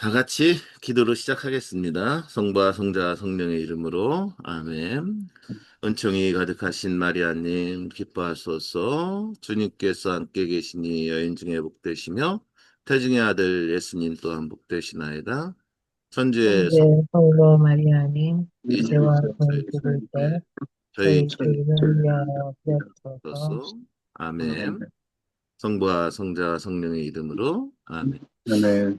다 같이 기도로 시작하겠습니다. 성부와 성자와 성령의 이름으로 아멘. 은총이 가득하신 마리아님 기뻐하소서. 주님께서 함께 계시니 여인 중에 복되시며 태중의 아들 예수님 또한 복되시나이다. 천주의 현재 성모 마리아님, 이제와 이제와 저희 저희 죽을 때 때 저희 저희 죄를 위하여 비옵소서. 주옵소서. 아멘. 성부와 성자와 성령의 이름으로 아멘. 네,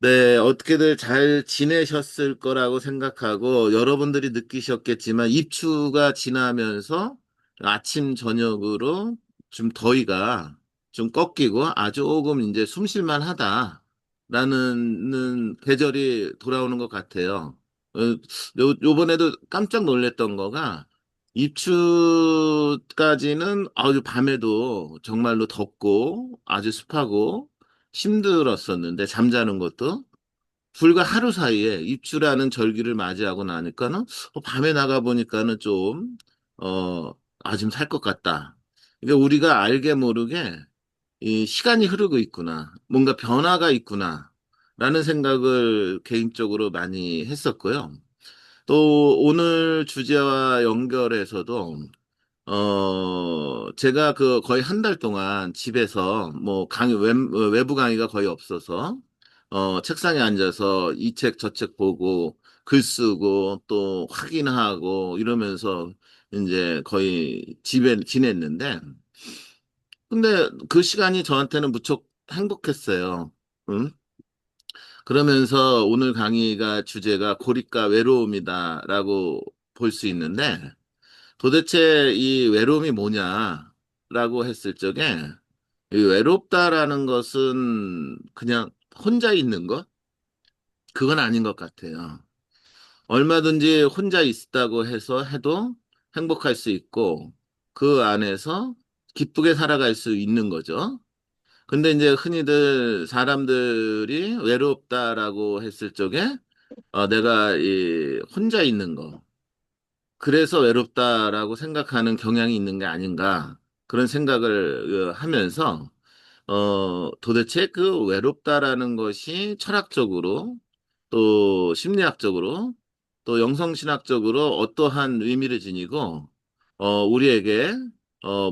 네, 어떻게들 잘 지내셨을 거라고 생각하고 여러분들이 느끼셨겠지만 입추가 지나면서 아침 저녁으로 좀 더위가 좀 꺾이고 아주 조금 이제 숨쉴만 하다라는 계절이 돌아오는 것 같아요. 요번에도 깜짝 놀랐던 거가 입추까지는 아주 밤에도 정말로 덥고 아주 습하고 힘들었었는데 잠자는 것도 불과 하루 사이에 입추라는 절기를 맞이하고 나니까는 밤에 나가 보니까는 좀 어, 좀 살 것 같다. 그러니까 우리가 알게 모르게 이 시간이 흐르고 있구나. 뭔가 변화가 있구나. 라는 생각을 개인적으로 많이 했었고요. 또 오늘 주제와 연결해서도 제가 그 거의 한 달 동안 집에서 뭐 외부 강의가 거의 없어서, 책상에 앉아서 이 책 저 책 보고 글 쓰고 또 확인하고 이러면서 이제 거의 집에 지냈는데, 근데 그 시간이 저한테는 무척 행복했어요. 응? 그러면서 오늘 강의가 주제가 고립과 외로움이다라고 볼 수 있는데, 도대체 이 외로움이 뭐냐라고 했을 적에 이 외롭다라는 것은 그냥 혼자 있는 것? 그건 아닌 것 같아요. 얼마든지 혼자 있다고 해서 해도 행복할 수 있고 그 안에서 기쁘게 살아갈 수 있는 거죠. 근데 이제 흔히들 사람들이 외롭다라고 했을 적에 내가 이 혼자 있는 거. 그래서 외롭다라고 생각하는 경향이 있는 게 아닌가 그런 생각을 하면서 도대체 그 외롭다라는 것이 철학적으로 또 심리학적으로 또 영성신학적으로 어떠한 의미를 지니고 우리에게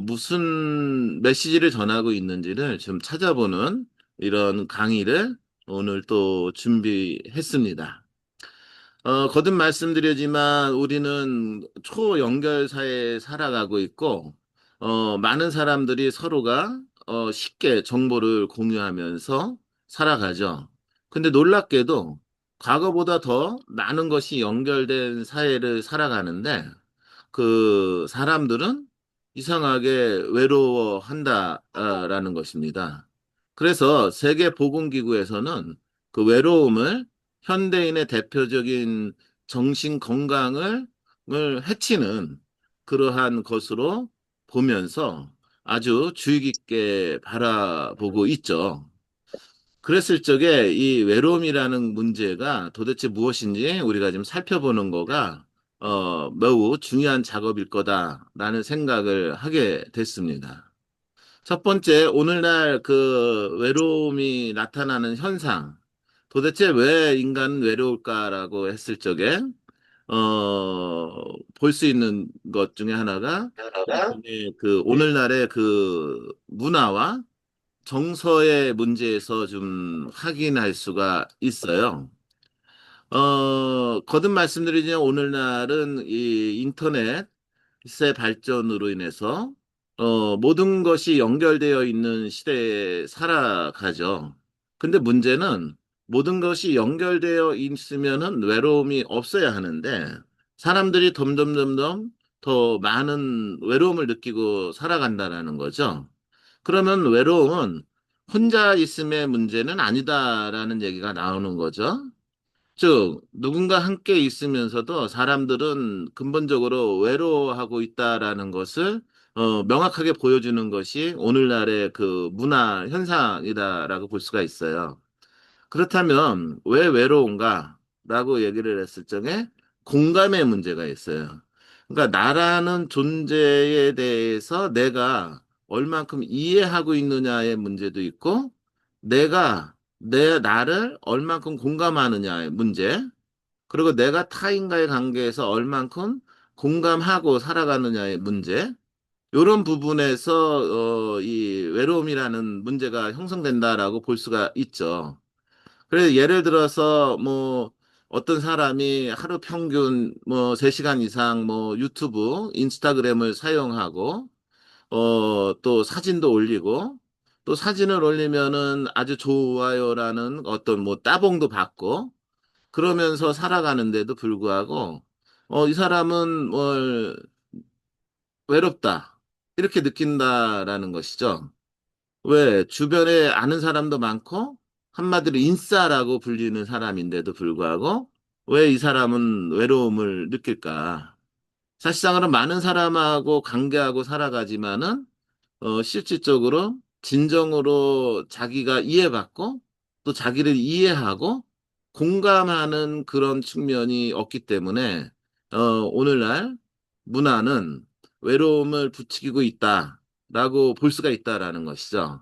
무슨 메시지를 전하고 있는지를 좀 찾아보는 이런 강의를 오늘 또 준비했습니다. 거듭 말씀드리지만 우리는 초연결 사회에 살아가고 있고, 많은 사람들이 서로가 쉽게 정보를 공유하면서 살아가죠. 근데 놀랍게도 과거보다 더 많은 것이 연결된 사회를 살아가는데, 그 사람들은 이상하게 외로워한다라는 것입니다. 그래서 세계보건기구에서는 그 외로움을 현대인의 대표적인 정신 건강을 해치는 그러한 것으로 보면서 아주 주의 깊게 바라보고 있죠. 그랬을 적에 이 외로움이라는 문제가 도대체 무엇인지 우리가 좀 살펴보는 거가 매우 중요한 작업일 거다라는 생각을 하게 됐습니다. 첫 번째, 오늘날 그 외로움이 나타나는 현상. 도대체 왜 인간은 외로울까라고 했을 적에, 볼 수 있는 것 중에 하나가 일종의 그 오늘날의 그 문화와 정서의 문제에서 좀 확인할 수가 있어요. 거듭 말씀드리지만 오늘날은 이 인터넷 의 발전으로 인해서 모든 것이 연결되어 있는 시대에 살아가죠. 근데 문제는 모든 것이 연결되어 있으면은 외로움이 없어야 하는데 사람들이 점점점점 더 많은 외로움을 느끼고 살아간다라는 거죠. 그러면 외로움은 혼자 있음의 문제는 아니다라는 얘기가 나오는 거죠. 즉, 누군가 함께 있으면서도 사람들은 근본적으로 외로워하고 있다라는 것을 명확하게 보여주는 것이 오늘날의 그 문화 현상이다라고 볼 수가 있어요. 그렇다면 왜 외로운가? 라고 얘기를 했을 적에 공감의 문제가 있어요. 그러니까 나라는 존재에 대해서 내가 얼만큼 이해하고 있느냐의 문제도 있고, 내가 나를 얼만큼 공감하느냐의 문제, 그리고 내가 타인과의 관계에서 얼만큼 공감하고 살아가느냐의 문제, 이런 부분에서 이 외로움이라는 문제가 형성된다라고 볼 수가 있죠. 그래서 예를 들어서 뭐 어떤 사람이 하루 평균 뭐 3시간 이상 뭐 유튜브, 인스타그램을 사용하고 또 사진도 올리고 또 사진을 올리면은 아주 좋아요라는 어떤 뭐 따봉도 받고 그러면서 살아가는데도 불구하고 이 사람은 뭘 외롭다 이렇게 느낀다라는 것이죠. 왜 주변에 아는 사람도 많고 한마디로 인싸라고 불리는 사람인데도 불구하고 왜 이 사람은 외로움을 느낄까? 사실상으로 많은 사람하고 관계하고 살아가지만은 실질적으로 진정으로 자기가 이해받고 또 자기를 이해하고 공감하는 그런 측면이 없기 때문에 오늘날 문화는 외로움을 부추기고 있다라고 볼 수가 있다라는 것이죠.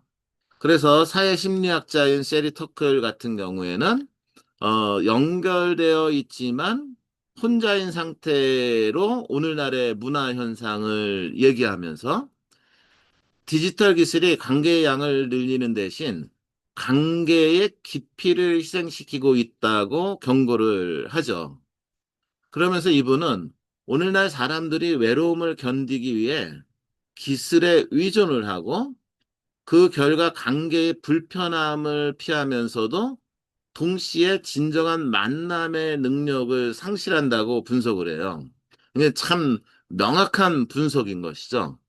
그래서 사회심리학자인 세리 터클 같은 경우에는 연결되어 있지만 혼자인 상태로 오늘날의 문화 현상을 얘기하면서 디지털 기술이 관계의 양을 늘리는 대신 관계의 깊이를 희생시키고 있다고 경고를 하죠. 그러면서 이분은 오늘날 사람들이 외로움을 견디기 위해 기술에 의존을 하고 그 결과 관계의 불편함을 피하면서도 동시에 진정한 만남의 능력을 상실한다고 분석을 해요. 이게 참 명확한 분석인 것이죠.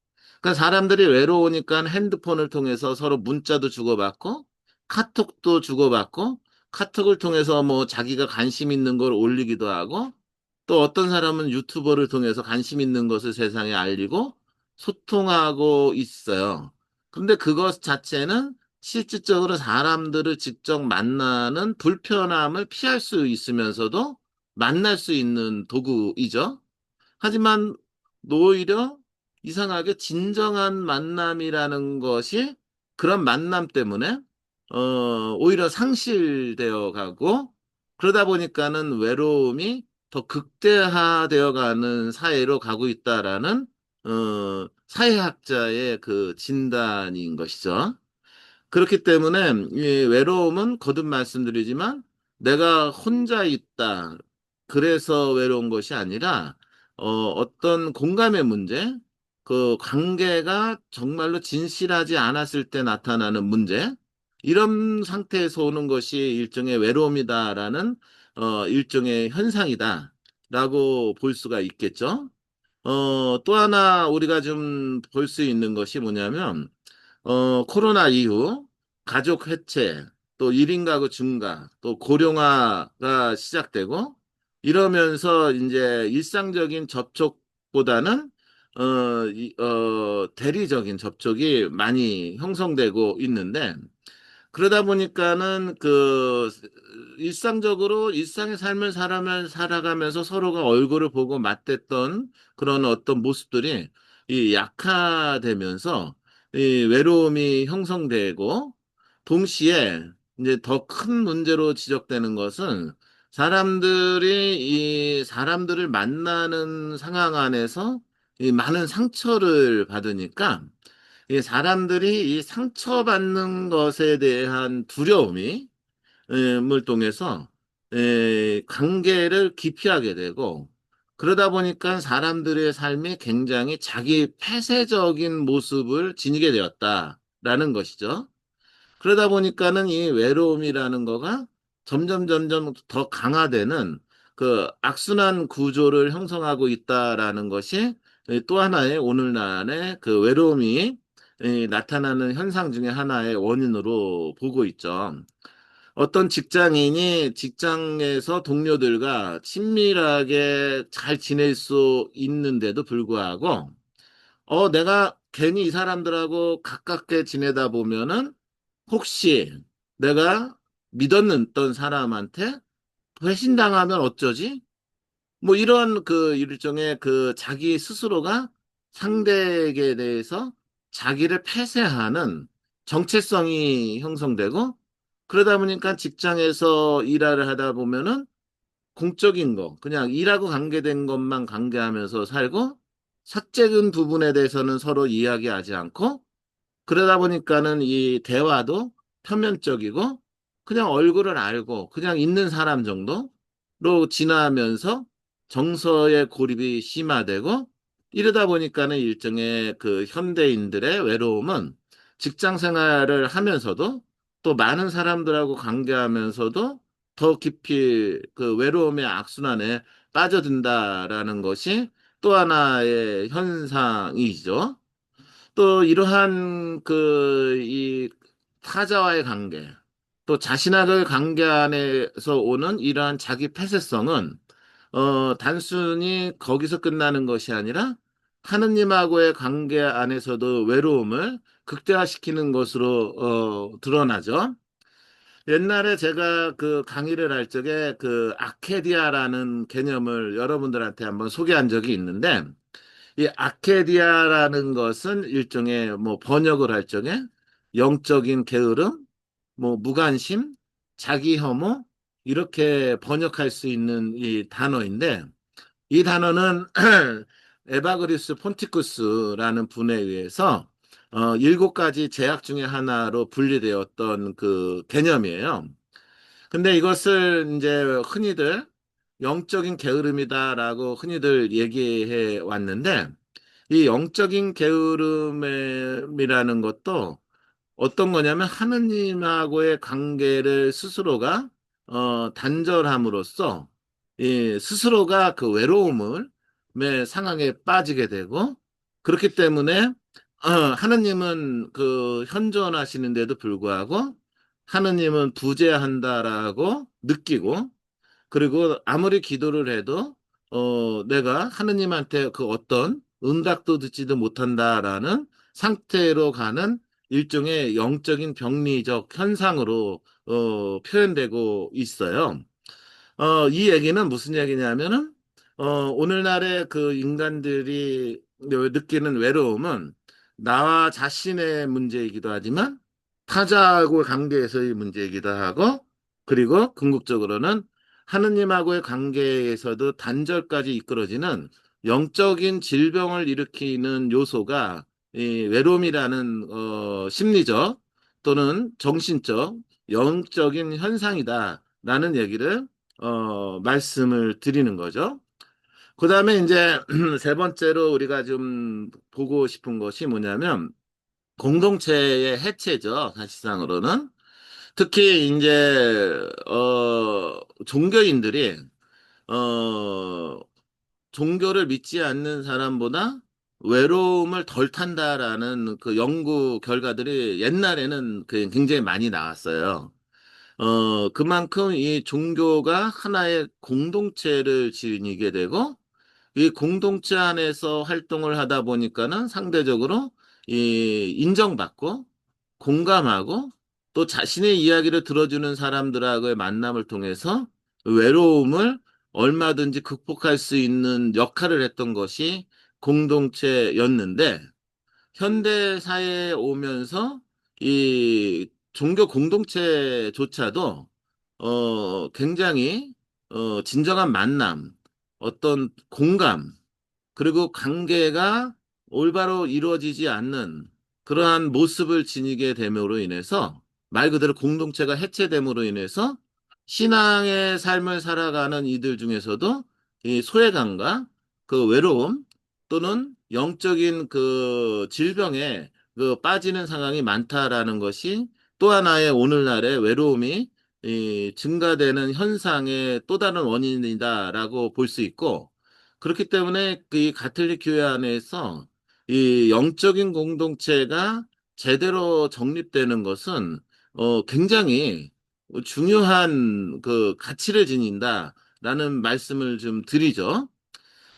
그러니까 사람들이 외로우니까 핸드폰을 통해서 서로 문자도 주고받고 카톡도 주고받고 카톡을 통해서 뭐 자기가 관심 있는 걸 올리기도 하고 또 어떤 사람은 유튜버를 통해서 관심 있는 것을 세상에 알리고 소통하고 있어요. 근데 그것 자체는 실질적으로 사람들을 직접 만나는 불편함을 피할 수 있으면서도 만날 수 있는 도구이죠. 하지만 오히려 이상하게 진정한 만남이라는 것이 그런 만남 때문에 오히려 상실되어 가고 그러다 보니까는 외로움이 더 극대화되어 가는 사회로 가고 있다라는 사회학자의 그 진단인 것이죠. 그렇기 때문에 이 외로움은 거듭 말씀드리지만 내가 혼자 있다. 그래서 외로운 것이 아니라 어떤 공감의 문제, 그 관계가 정말로 진실하지 않았을 때 나타나는 문제, 이런 상태에서 오는 것이 일종의 외로움이다라는 일종의 현상이다라고 볼 수가 있겠죠. 또 하나 우리가 좀 볼 수 있는 것이 뭐냐면 코로나 이후 가족 해체, 또 1인 가구 증가, 또 고령화가 시작되고 이러면서 이제 일상적인 접촉보다는 대리적인 접촉이 많이 형성되고 있는데 그러다 보니까는 그 일상적으로 일상의 삶을 살아가면서 서로가 얼굴을 보고 맞댔던 그런 어떤 모습들이 이 약화되면서 이 외로움이 형성되고 동시에 이제 더 큰 문제로 지적되는 것은 사람들이 이 사람들을 만나는 상황 안에서 이 많은 상처를 받으니까 이 사람들이 이 상처받는 것에 대한 두려움이 을 통해서 관계를 기피하게 되고 그러다 보니까 사람들의 삶이 굉장히 자기 폐쇄적인 모습을 지니게 되었다라는 것이죠. 그러다 보니까는 이 외로움이라는 거가 점점 더 강화되는 그 악순환 구조를 형성하고 있다라는 것이 또 하나의 오늘날의 그 외로움이 나타나는 현상 중에 하나의 원인으로 보고 있죠. 어떤 직장인이 직장에서 동료들과 친밀하게 잘 지낼 수 있는데도 불구하고, 내가 괜히 이 사람들하고 가깝게 지내다 보면은 혹시 내가 믿었던 사람한테 배신당하면 어쩌지? 뭐 이런 그 일종의 그 자기 스스로가 상대에게 대해서 자기를 폐쇄하는 정체성이 형성되고 그러다 보니까 직장에서 일을 하다 보면은 공적인 거, 그냥 일하고 관계된 것만 관계하면서 살고, 사적인 부분에 대해서는 서로 이야기하지 않고, 그러다 보니까는 이 대화도 표면적이고, 그냥 얼굴을 알고, 그냥 있는 사람 정도로 지나면서 정서의 고립이 심화되고, 이러다 보니까는 일종의 그 현대인들의 외로움은 직장 생활을 하면서도 또 많은 사람들하고 관계하면서도 더 깊이 그 외로움의 악순환에 빠져든다라는 것이 또 하나의 현상이죠. 또 이러한 이 타자와의 관계, 또 자신과의 관계 안에서 오는 이러한 자기 폐쇄성은 단순히 거기서 끝나는 것이 아니라 하느님하고의 관계 안에서도 외로움을 극대화시키는 것으로 드러나죠. 옛날에 제가 그 강의를 할 적에 그 아케디아라는 개념을 여러분들한테 한번 소개한 적이 있는데 이 아케디아라는 것은 일종의 뭐 번역을 할 적에 영적인 게으름, 뭐 무관심, 자기 혐오 이렇게 번역할 수 있는 이 단어인데 이 단어는 에바그리스 폰티쿠스라는 분에 의해서 일곱 가지 제약 중에 하나로 분리되었던 그 개념이에요. 근데 이것을 이제 흔히들 영적인 게으름이다라고 흔히들 얘기해 왔는데 이 영적인 게으름이라는 것도 어떤 거냐면 하느님하고의 관계를 스스로가 단절함으로써 이 스스로가 그 외로움을 의 상황에 빠지게 되고 그렇기 때문에 하느님은 그 현존하시는데도 불구하고 하느님은 부재한다라고 느끼고 그리고 아무리 기도를 해도 내가 하느님한테 그 어떤 응답도 듣지도 못한다라는 상태로 가는 일종의 영적인 병리적 현상으로 표현되고 있어요. 이 얘기는 무슨 얘기냐면은 오늘날의 그 인간들이 느끼는 외로움은 나와 자신의 문제이기도 하지만 타자하고의 관계에서의 문제이기도 하고 그리고 궁극적으로는 하느님하고의 관계에서도 단절까지 이끌어지는 영적인 질병을 일으키는 요소가 이 외로움이라는 심리적 또는 정신적 영적인 현상이다라는 얘기를 말씀을 드리는 거죠. 그 다음에 이제 세 번째로 우리가 좀 보고 싶은 것이 뭐냐면 공동체의 해체죠. 사실상으로는. 특히 이제, 종교인들이, 어, 종교를 믿지 않는 사람보다 외로움을 덜 탄다라는 그 연구 결과들이 옛날에는 굉장히 많이 나왔어요. 그만큼 이 종교가 하나의 공동체를 지니게 되고, 이 공동체 안에서 활동을 하다 보니까는 상대적으로 이 인정받고, 공감하고, 또 자신의 이야기를 들어주는 사람들하고의 만남을 통해서 외로움을 얼마든지 극복할 수 있는 역할을 했던 것이 공동체였는데, 현대 사회에 오면서 이 종교 공동체조차도 굉장히 진정한 만남, 어떤 공감, 그리고 관계가 올바로 이루어지지 않는 그러한 모습을 지니게 됨으로 인해서 말 그대로 공동체가 해체됨으로 인해서 신앙의 삶을 살아가는 이들 중에서도 이 소외감과 그 외로움 또는 영적인 그 질병에 그 빠지는 상황이 많다라는 것이 또 하나의 오늘날의 외로움이 이 증가되는 현상의 또 다른 원인이다라고 볼 수 있고 그렇기 때문에 그 가톨릭 교회 안에서 이 영적인 공동체가 제대로 정립되는 것은 굉장히 중요한 그 가치를 지닌다라는 말씀을 좀 드리죠.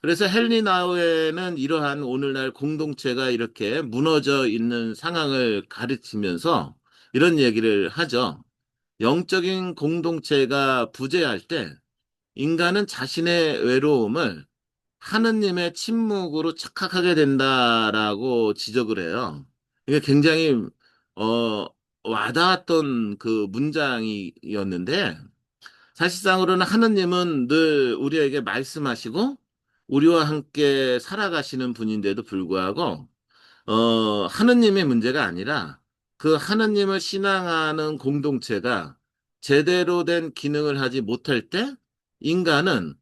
그래서 헨리 나우에는 이러한 오늘날 공동체가 이렇게 무너져 있는 상황을 가르치면서 이런 얘기를 하죠. 영적인 공동체가 부재할 때 인간은 자신의 외로움을 하느님의 침묵으로 착각하게 된다라고 지적을 해요. 이게 굉장히 와닿았던 그 문장이었는데, 사실상으로는 하느님은 늘 우리에게 말씀하시고, 우리와 함께 살아가시는 분인데도 불구하고, 하느님의 문제가 아니라 그 하느님을 신앙하는 공동체가 제대로 된 기능을 하지 못할 때 인간은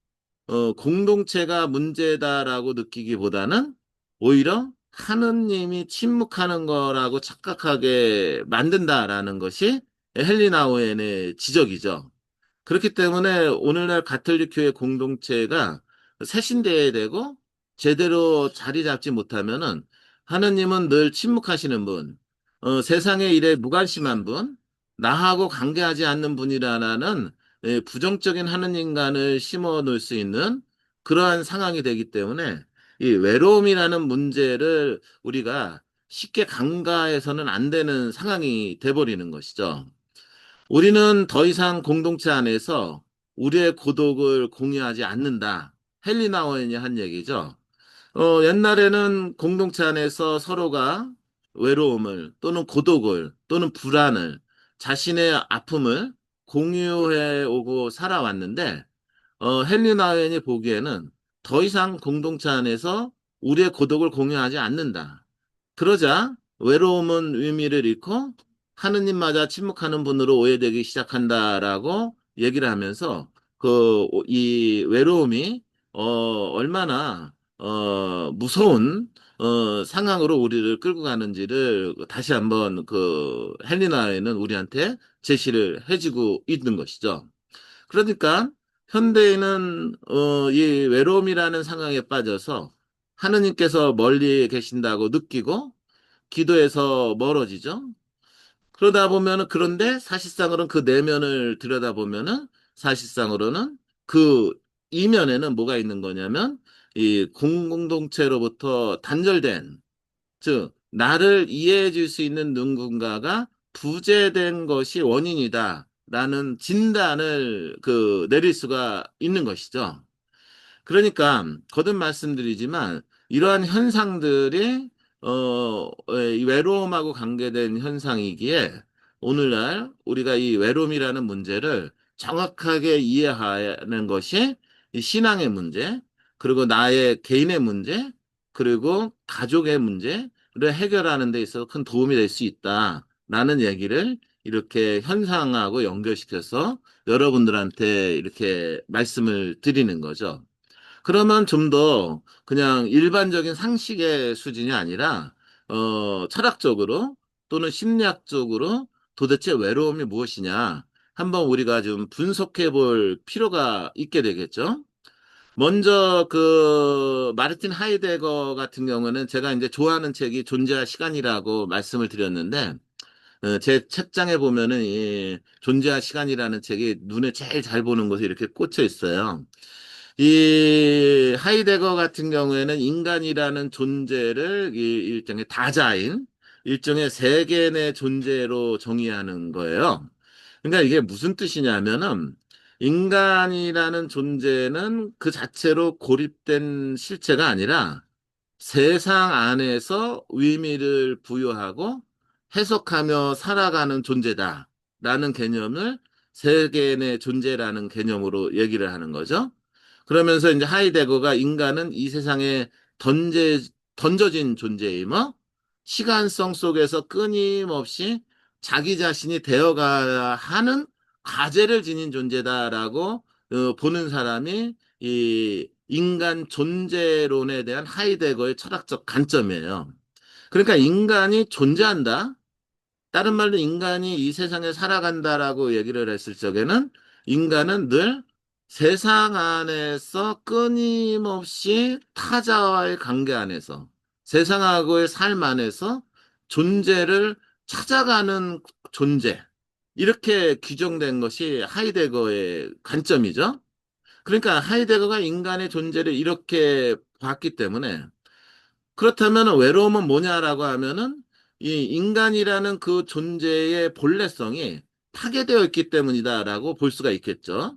공동체가 문제다라고 느끼기보다는 오히려 하느님이 침묵하는 거라고 착각하게 만든다라는 것이 헬리나우엔의 지적이죠. 그렇기 때문에 오늘날 가톨릭 교회 공동체가 새신대야 되고 제대로 자리 잡지 못하면은 하느님은 늘 침묵하시는 분, 세상의 일에 무관심한 분, 나하고 관계하지 않는 분이라는 부정적인 하느님관을 심어 놓을 수 있는 그러한 상황이 되기 때문에 이 외로움이라는 문제를 우리가 쉽게 간과해서는 안 되는 상황이 돼버리는 것이죠. 우리는 더 이상 공동체 안에서 우리의 고독을 공유하지 않는다. 헨리 나우엔이 한 얘기죠. 옛날에는 공동체 안에서 서로가 외로움을 또는 고독을 또는 불안을 자신의 아픔을 공유해 오고 살아왔는데 헨리 나우엔이 보기에는 더 이상 공동체 안에서 우리의 고독을 공유하지 않는다. 그러자 외로움은 의미를 잃고 하느님마저 침묵하는 분으로 오해되기 시작한다라고 얘기를 하면서 이 외로움이 얼마나 무서운 상황으로 우리를 끌고 가는지를 다시 한번 그 헬리나에는 우리한테 제시를 해주고 있는 것이죠. 그러니까 현대인은 이 외로움이라는 상황에 빠져서 하느님께서 멀리 계신다고 느끼고 기도에서 멀어지죠. 그러다 보면은 그런데 사실상으로는 그 내면을 들여다보면은 사실상으로는 그 이면에는 뭐가 있는 거냐면 이 공동체로부터 단절된 즉 나를 이해해 줄 수 있는 누군가가 부재된 것이 원인이다라는 진단을 내릴 수가 있는 것이죠. 그러니까 거듭 말씀드리지만 이러한 현상들이 이 외로움하고 관계된 현상이기에 오늘날 우리가 이 외로움이라는 문제를 정확하게 이해하는 것이 이 신앙의 문제, 그리고 나의 개인의 문제, 그리고 가족의 문제를 해결하는 데 있어서 큰 도움이 될 수 있다라는 얘기를 이렇게 현상하고 연결시켜서 여러분들한테 이렇게 말씀을 드리는 거죠. 그러면 좀 더 그냥 일반적인 상식의 수준이 아니라, 철학적으로 또는 심리학적으로 도대체 외로움이 무엇이냐. 한번 우리가 좀 분석해 볼 필요가 있게 되겠죠. 먼저 마르틴 하이데거 같은 경우는 제가 이제 좋아하는 책이 존재와 시간이라고 말씀을 드렸는데, 제 책장에 보면은 이 존재와 시간이라는 책이 눈에 제일 잘 보는 곳에 이렇게 꽂혀 있어요. 이 하이데거 같은 경우에는 인간이라는 존재를 이 일종의 다자인, 일종의 세계의 존재로 정의하는 거예요. 그러니까 이게 무슨 뜻이냐면은 인간이라는 존재는 그 자체로 고립된 실체가 아니라 세상 안에서 의미를 부여하고 해석하며 살아가는 존재다라는 개념을 세계의 존재라는 개념으로 얘기를 하는 거죠. 그러면서 이제 하이데거가 인간은 이 세상에 던져, 던져진 존재이며 시간성 속에서 끊임없이 자기 자신이 되어가야 하는 과제를 지닌 존재다라고 보는 사람이 이 인간 존재론에 대한 하이데거의 철학적 관점이에요. 그러니까 인간이 존재한다. 다른 말로 인간이 이 세상에 살아간다라고 얘기를 했을 적에는 인간은 늘 세상 안에서 끊임없이 타자와의 관계 안에서 세상하고의 삶 안에서 존재를 찾아가는 존재. 이렇게 규정된 것이 하이데거의 관점이죠. 그러니까 하이데거가 인간의 존재를 이렇게 봤기 때문에 그렇다면 외로움은 뭐냐라고 하면은 이 인간이라는 그 존재의 본래성이 파괴되어 있기 때문이다라고 볼 수가 있겠죠.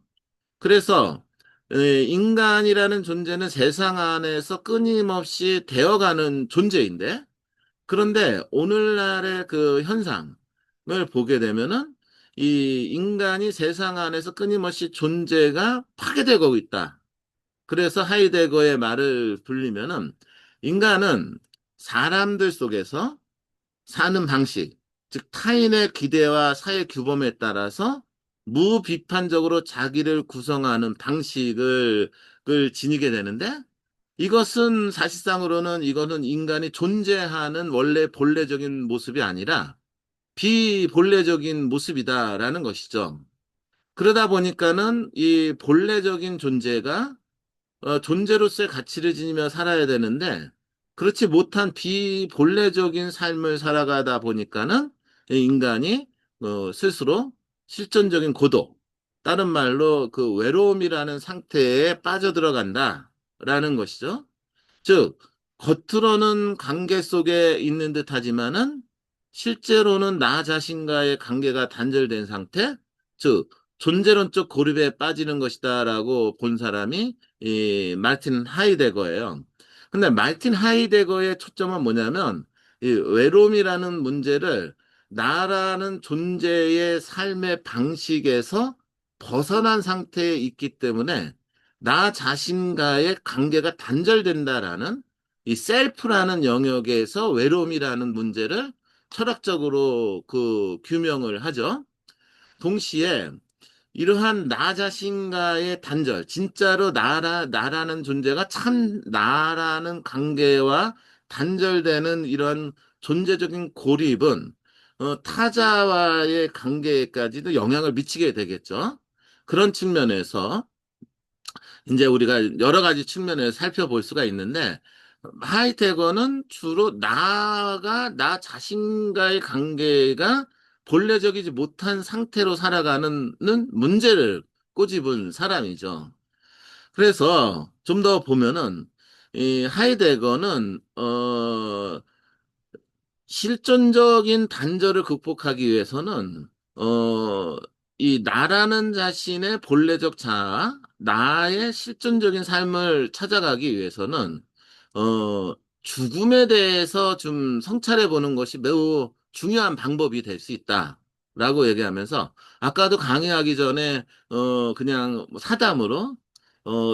그래서 인간이라는 존재는 세상 안에서 끊임없이 되어가는 존재인데 그런데 오늘날의 그 현상은 보게 되면은 이 인간이 세상 안에서 끊임없이 존재가 파괴되고 있다. 그래서 하이데거의 말을 불리면은 인간은 사람들 속에서 사는 방식, 즉 타인의 기대와 사회 규범에 따라서 무비판적으로 자기를 구성하는 방식을 지니게 되는데 이것은 사실상으로는 이거는 인간이 존재하는 원래 본래적인 모습이 아니라 비본래적인 모습이다라는 것이죠. 그러다 보니까는 이 본래적인 존재가 존재로서의 가치를 지니며 살아야 되는데, 그렇지 못한 비본래적인 삶을 살아가다 보니까는 이 인간이 스스로 실존적인 고독, 다른 말로 그 외로움이라는 상태에 빠져들어간다라는 것이죠. 즉, 겉으로는 관계 속에 있는 듯 하지만은 실제로는 나 자신과의 관계가 단절된 상태, 즉, 존재론적 고립에 빠지는 것이다라고 본 사람이 이 말틴 하이데거예요. 근데 말틴 하이데거의 초점은 뭐냐면 이 외로움이라는 문제를 나라는 존재의 삶의 방식에서 벗어난 상태에 있기 때문에 나 자신과의 관계가 단절된다라는 이 셀프라는 영역에서 외로움이라는 문제를 철학적으로 그 규명을 하죠. 동시에 이러한 나 자신과의 단절, 진짜로 나라는 존재가 참 나라는 관계와 단절되는 이런 존재적인 고립은 타자와의 관계까지도 영향을 미치게 되겠죠. 그런 측면에서 이제 우리가 여러 가지 측면을 살펴볼 수가 있는데, 하이테거는 주로 나 자신과의 관계가 본래적이지 못한 상태로 살아가는 문제를 꼬집은 사람이죠. 그래서 좀 더 보면은, 이 하이데거는, 실존적인 단절을 극복하기 위해서는 이 나라는 자신의 본래적 자아, 나의 실존적인 삶을 찾아가기 위해서는 죽음에 대해서 좀 성찰해 보는 것이 매우 중요한 방법이 될 수 있다라고 얘기하면서 아까도 강의하기 전에 그냥 뭐 사담으로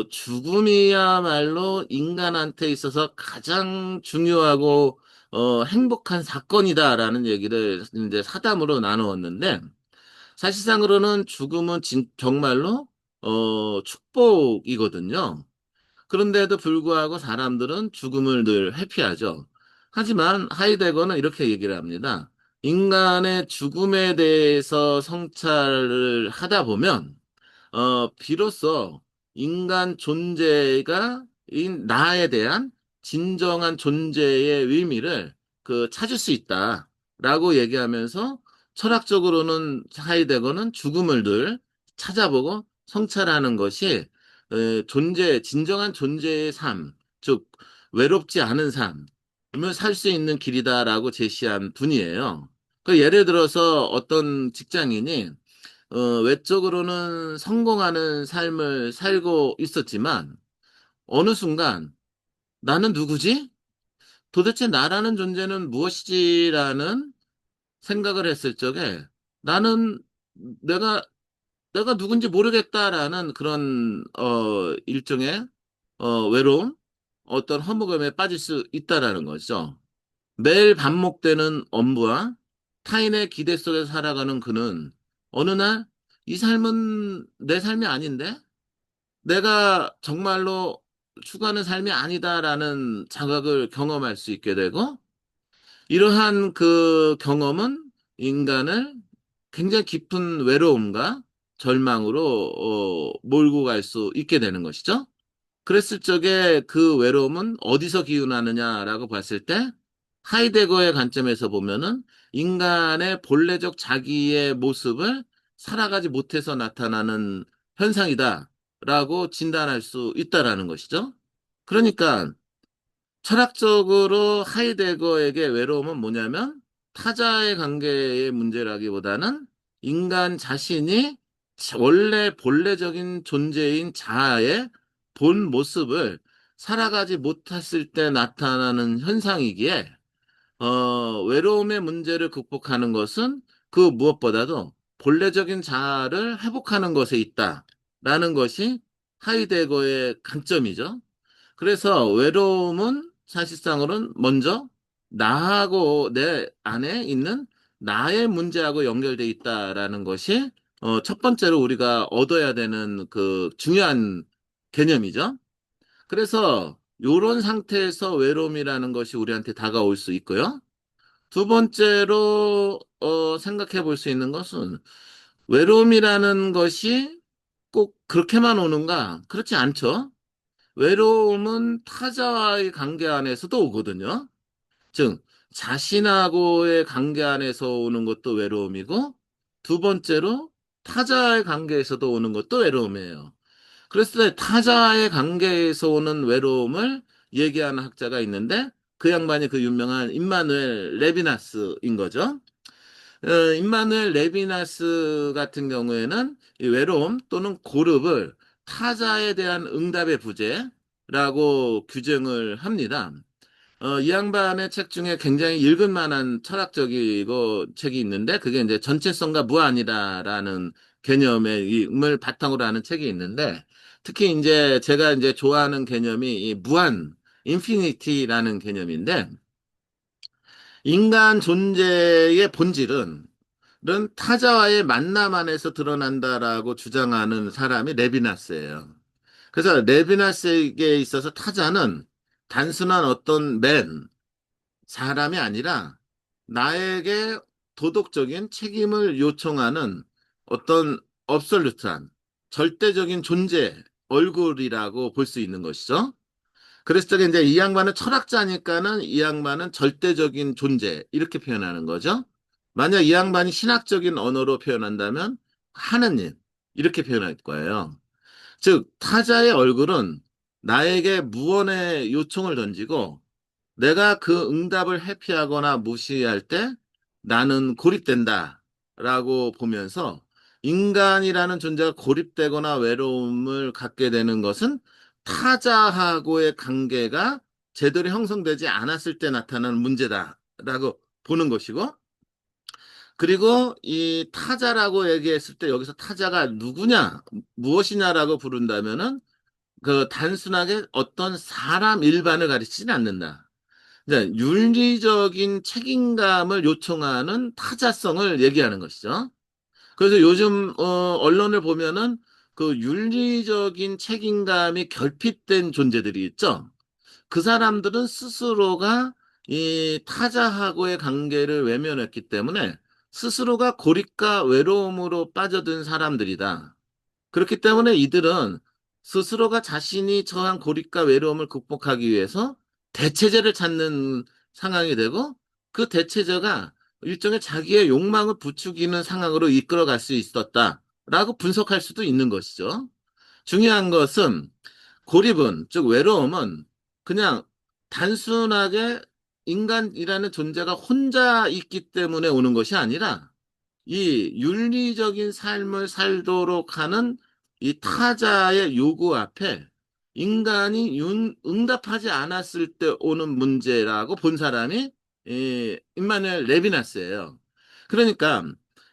죽음이야말로 인간한테 있어서 가장 중요하고 행복한 사건이다라는 얘기를 이제 사담으로 나누었는데, 사실상으로는 죽음은 정말로, 축복이거든요. 그런데도 불구하고 사람들은 죽음을 늘 회피하죠. 하지만 하이데거는 이렇게 얘기를 합니다. 인간의 죽음에 대해서 성찰을 하다 보면, 비로소 인간 존재가 나에 대한 진정한 존재의 의미를 찾을 수 있다라고 얘기하면서 철학적으로는 하이데거는 죽음을 늘 찾아보고 성찰하는 것이 진정한 존재의 삶, 즉 외롭지 않은 삶을 살 수 있는 길이다라고 제시한 분이에요. 예를 들어서 어떤 직장인이 외적으로는 성공하는 삶을 살고 있었지만, 어느 순간, 나는 누구지? 도대체 나라는 존재는 무엇이지라는 생각을 했을 적에, 나는 내가, 내가 누군지 모르겠다라는 그런, 일종의, 외로움, 어떤 허무감에 빠질 수 있다라는 거죠. 매일 반복되는 업무와 타인의 기대 속에서 살아가는 그는 어느 날 이 삶은 내 삶이 아닌데? 내가 정말로 추구하는 삶이 아니다라는 자각을 경험할 수 있게 되고, 이러한 그 경험은 인간을 굉장히 깊은 외로움과 절망으로 몰고 갈 수 있게 되는 것이죠. 그랬을 적에 그 외로움은 어디서 기운하느냐라고 봤을 때 하이데거의 관점에서 보면은 인간의 본래적 자기의 모습을 살아가지 못해서 나타나는 현상이다라고 진단할 수 있다라는 것이죠. 그러니까 철학적으로 하이데거에게 외로움은 뭐냐면 타자의 관계의 문제라기보다는 인간 자신이 원래 본래적인 존재인 자아의 본 모습을 살아가지 못했을 때 나타나는 현상이기에 외로움의 문제를 극복하는 것은 그 무엇보다도 본래적인 자아를 회복하는 것에 있다라는 것이 하이데거의 강점이죠. 그래서 외로움은 사실상으로는 먼저 나하고 내 안에 있는 나의 문제하고 연결돼 있다라는 것이 첫 번째로 우리가 얻어야 되는 그 중요한 개념이죠. 그래서 이런 상태에서 외로움이라는 것이 우리한테 다가올 수 있고요. 두 번째로 생각해 볼 수 있는 것은 외로움이라는 것이 꼭 그렇게만 오는가? 그렇지 않죠. 외로움은 타자와의 관계 안에서도 오거든요. 즉, 자신하고의 관계 안에서 오는 것도 외로움이고, 두 번째로 타자의 관계에서도 오는 것도 외로움이에요. 그랬을 때 타자의 관계에서 오는 외로움을 얘기하는 학자가 있는데, 그 양반이 그 유명한 임마누엘 레비나스인 거죠. 임마누엘 레비나스 같은 경우에는 이 외로움 또는 고립을 타자에 대한 응답의 부재라고 규정을 합니다. 이 양반의 책 중에 굉장히 읽을 만한 철학적이고 책이 있는데 그게 이제 전체성과 무한이다라는 개념의 이을 바탕으로 하는 책이 있는데 특히 이제 제가 이제 좋아하는 개념이 이 무한, 인피니티라는 개념인데 인간 존재의 본질은 는 타자와의 만남 안에서 드러난다라고 주장하는 사람이 레비나스예요. 그래서 레비나스에게 있어서 타자는 단순한 어떤 사람이 아니라 나에게 도덕적인 책임을 요청하는 어떤 업솔루트한 절대적인 존재, 얼굴이라고 볼 수 있는 것이죠. 그래서 저게 이제 이 양반은 철학자니까는 이 양반은 절대적인 존재 이렇게 표현하는 거죠. 만약 이 양반이 신학적인 언어로 표현한다면 하느님 이렇게 표현할 거예요. 즉 타자의 얼굴은 나에게 무언의 요청을 던지고 내가 그 응답을 회피하거나 무시할 때 나는 고립된다 라고 보면서 인간이라는 존재가 고립되거나 외로움을 갖게 되는 것은 타자하고의 관계가 제대로 형성되지 않았을 때 나타나는 문제다라고 보는 것이고 그리고 이 타자라고 얘기했을 때 여기서 타자가 누구냐, 무엇이냐라고 부른다면은 그 단순하게 어떤 사람 일반을 가리치진 않는다. 네, 윤리적인 책임감을 요청하는 타자성을 얘기하는 것이죠. 그래서 요즘 언론을 보면은 그 윤리적인 책임감이 결핍된 존재들이 있죠. 그 사람들은 스스로가 이 타자하고의 관계를 외면했기 때문에 스스로가 고립과 외로움으로 빠져든 사람들이다. 그렇기 때문에 이들은 스스로가 자신이 처한 고립과 외로움을 극복하기 위해서 대체제를 찾는 상황이 되고 그 대체제가 일종의 자기의 욕망을 부추기는 상황으로 이끌어갈 수 있었다라고 분석할 수도 있는 것이죠. 중요한 것은 고립은, 즉 외로움은 그냥 단순하게 인간이라는 존재가 혼자 있기 때문에 오는 것이 아니라 이 윤리적인 삶을 살도록 하는 이 타자의 요구 앞에 인간이 응답하지 않았을 때 오는 문제라고 본 사람이 임마누엘 레비나스예요. 그러니까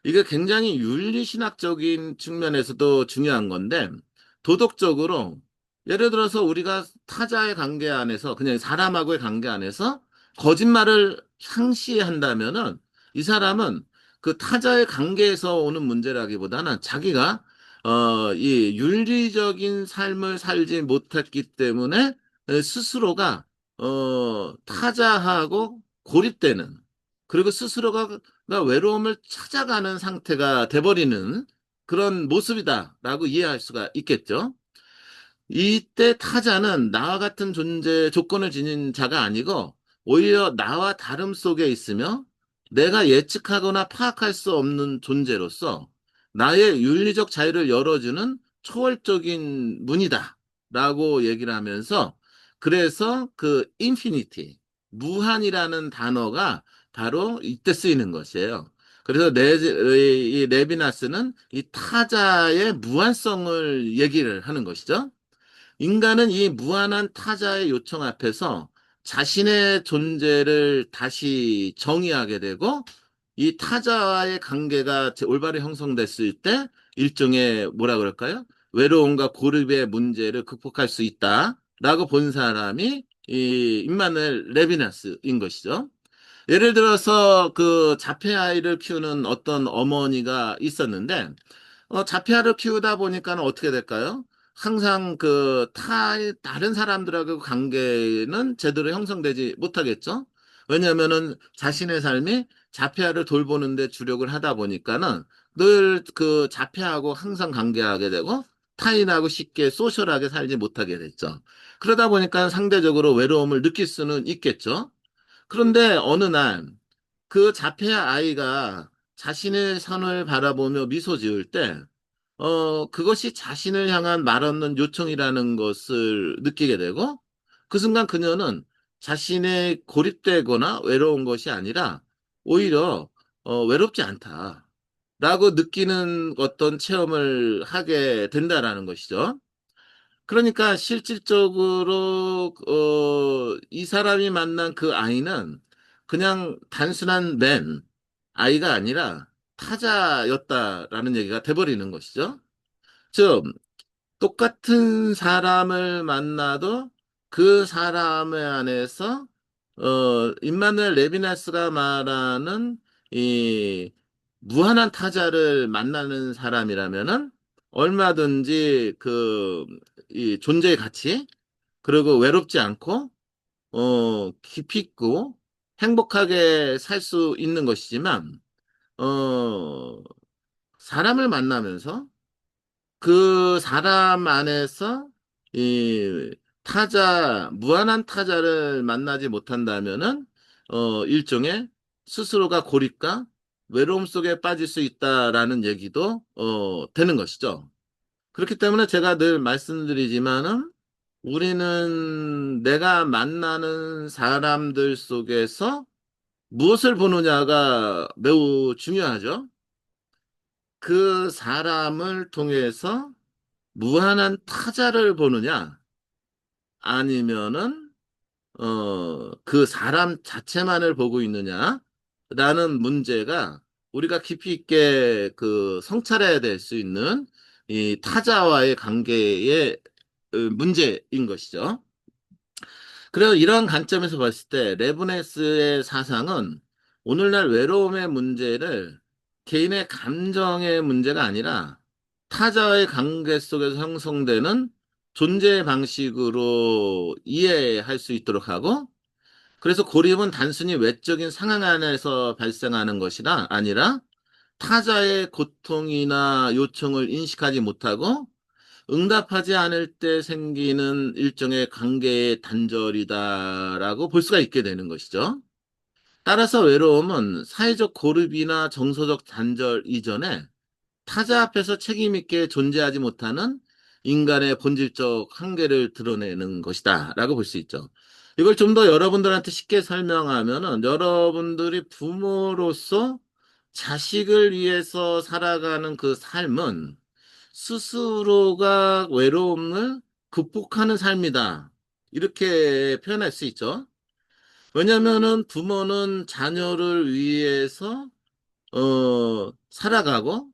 이게 굉장히 윤리신학적인 측면에서도 중요한 건데 도덕적으로 예를 들어서 우리가 타자의 관계 안에서 그냥 사람하고의 관계 안에서 거짓말을 상시한다면은 이 사람은 그 타자의 관계에서 오는 문제라기보다는 자기가 이 윤리적인 삶을 살지 못했기 때문에 스스로가 타자하고 고립되는 그리고 스스로가 외로움을 찾아가는 상태가 돼버리는 그런 모습이다라고 이해할 수가 있겠죠. 이때 타자는 나와 같은 존재 조건을 지닌 자가 아니고 오히려 나와 다름 속에 있으며 내가 예측하거나 파악할 수 없는 존재로서 나의 윤리적 자유를 열어주는 초월적인 문이다 라고 얘기를 하면서 그래서 그 인피니티, 무한이라는 단어가 바로 이때 쓰이는 것이에요. 그래서 이 레비나스는 이 타자의 무한성을 얘기를 하는 것이죠. 인간은 이 무한한 타자의 요청 앞에서 자신의 존재를 다시 정의하게 되고 이 타자와의 관계가 올바로 형성됐을 때 일종의 뭐라 그럴까요? 외로움과 고립의 문제를 극복할 수 있다라고 본 사람이 이 임마누엘 레비나스인 것이죠. 예를 들어서 그 자폐아이를 키우는 어떤 어머니가 있었는데 자폐아를 키우다 보니까는 어떻게 될까요? 항상 다른 사람들하고 관계는 제대로 형성되지 못하겠죠? 왜냐면은 자신의 삶이 자폐아를 돌보는데 주력을 하다 보니까는 늘 그 자폐아하고 항상 관계하게 되고 타인하고 쉽게 소셜하게 살지 못하게 됐죠. 그러다 보니까 상대적으로 외로움을 느낄 수는 있겠죠. 그런데 어느 날 그 자폐아 아이가 자신의 선을 바라보며 미소 지을 때 그것이 자신을 향한 말 없는 요청이라는 것을 느끼게 되고, 그 순간 그녀는 자신의 고립되거나 외로운 것이 아니라 오히려 외롭지 않다. 라고 느끼는 어떤 체험을 하게 된다라는 것이죠. 그러니까 실질적으로 이 사람이 만난 그 아이는 그냥 단순한 아이가 아니라 타자였다라는 얘기가 돼버리는 것이죠. 즉, 똑같은 사람을 만나도 그 사람의 안에서 임마누엘 레비나스가 말하는 이 무한한 타자를 만나는 사람이라면은 얼마든지 이 존재의 가치, 그리고 외롭지 않고 깊이 있고 행복하게 살 수 있는 것이지만 어 사람을 만나면서 그 사람 안에서 이 무한한 타자를 만나지 못한다면은, 일종의 스스로가 고립과 외로움 속에 빠질 수 있다라는 얘기도, 되는 것이죠. 그렇기 때문에 제가 늘 말씀드리지만은, 우리는 내가 만나는 사람들 속에서 무엇을 보느냐가 매우 중요하죠. 그 사람을 통해서 무한한 타자를 보느냐, 아니면은, 그 사람 자체만을 보고 있느냐라는 문제가 우리가 깊이 있게 성찰해야 될 수 있는 이 타자와의 관계의 문제인 것이죠. 그래서 이런 관점에서 봤을 때 레브네스의 사상은 오늘날 외로움의 문제를 개인의 감정의 문제가 아니라 타자와의 관계 속에서 형성되는 존재 방식으로 이해할 수 있도록 하고, 그래서 고립은 단순히 외적인 상황 안에서 발생하는 것이라 아니라 타자의 고통이나 요청을 인식하지 못하고 응답하지 않을 때 생기는 일종의 관계의 단절이다라고 볼 수가 있게 되는 것이죠. 따라서 외로움은 사회적 고립이나 정서적 단절 이전에 타자 앞에서 책임 있게 존재하지 못하는 인간의 본질적 한계를 드러내는 것이다라고 볼 수 있죠. 이걸 좀 더 여러분들한테 쉽게 설명하면은, 여러분들이 부모로서 자식을 위해서 살아가는 그 삶은 스스로가 외로움을 극복하는 삶이다. 이렇게 표현할 수 있죠. 왜냐면은 부모는 자녀를 위해서 살아가고,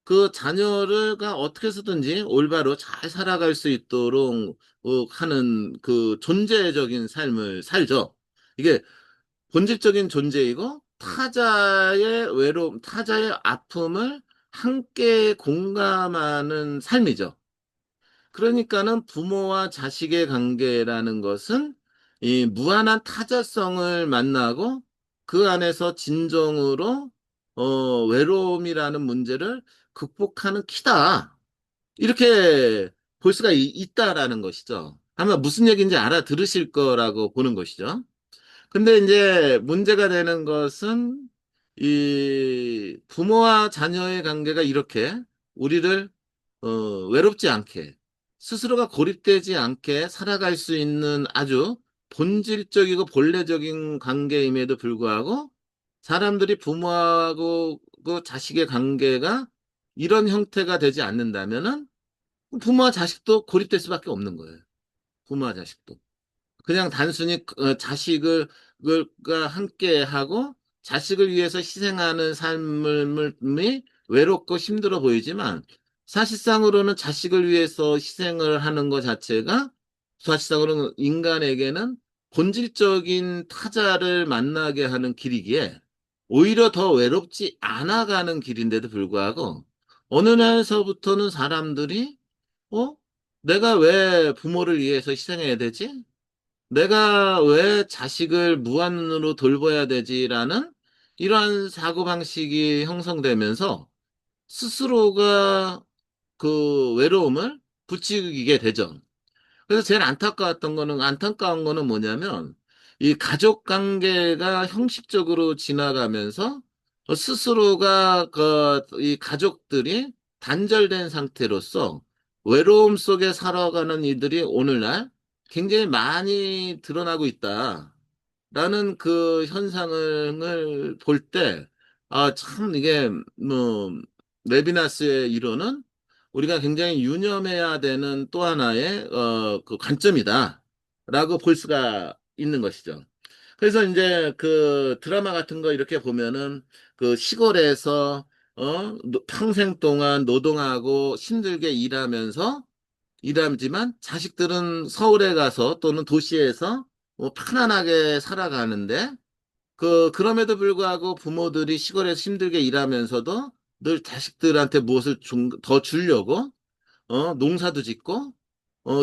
그 자녀가 어떻게 해서든지 올바로 잘 살아갈 수 있도록 하는 그 존재적인 삶을 살죠. 이게 본질적인 존재이고 타자의 외로움, 타자의 아픔을 함께 공감하는 삶이죠. 그러니까는 부모와 자식의 관계라는 것은 이 무한한 타자성을 만나고 그 안에서 진정으로 외로움이라는 문제를 극복하는 키다. 이렇게 볼 수가 있다라는 것이죠. 아마 무슨 얘기인지 알아들으실 거라고 보는 것이죠. 근데 이제 문제가 되는 것은 이 부모와 자녀의 관계가 이렇게 우리를 외롭지 않게, 스스로가 고립되지 않게 살아갈 수 있는 아주 본질적이고 본래적인 관계임에도 불구하고 사람들이 부모하고 그 자식의 관계가 이런 형태가 되지 않는다면은 부모와 자식도 고립될 수밖에 없는 거예요. 부모와 자식도. 그냥 단순히 자식을 가 함께 하고 자식을 위해서 희생하는 삶이 외롭고 힘들어 보이지만 사실상으로는 자식을 위해서 희생을 하는 것 자체가 사실상으로는 인간에게는 본질적인 타자를 만나게 하는 길이기에 오히려 더 외롭지 않아가는 길인데도 불구하고 어느 날서부터는 사람들이 어? 내가 왜 부모를 위해서 희생해야 되지? 내가 왜 자식을 무한으로 돌봐야 되지라는 이러한 사고방식이 형성되면서 스스로가 그 외로움을 부추기게 되죠. 그래서 제일 안타까운 거는 뭐냐면, 이 가족 관계가 형식적으로 지나가면서 스스로가 이 가족들이 단절된 상태로서 외로움 속에 살아가는 이들이 오늘날 굉장히 많이 드러나고 있다. 라는 그 현상을 볼 때, 아, 참, 이게, 뭐, 레비나스의 이론은 우리가 굉장히 유념해야 되는 또 하나의, 그 관점이다. 라고 볼 수가 있는 것이죠. 그래서 이제 그 드라마 같은 거 이렇게 보면은 그 시골에서, 평생 동안 노동하고 힘들게 일하지만 자식들은 서울에 가서 또는 도시에서 뭐 편안하게 살아가는데 그럼에도 불구하고 부모들이 시골에서 힘들게 일하면서도 늘 자식들한테 무엇을 더 주려고 농사도 짓고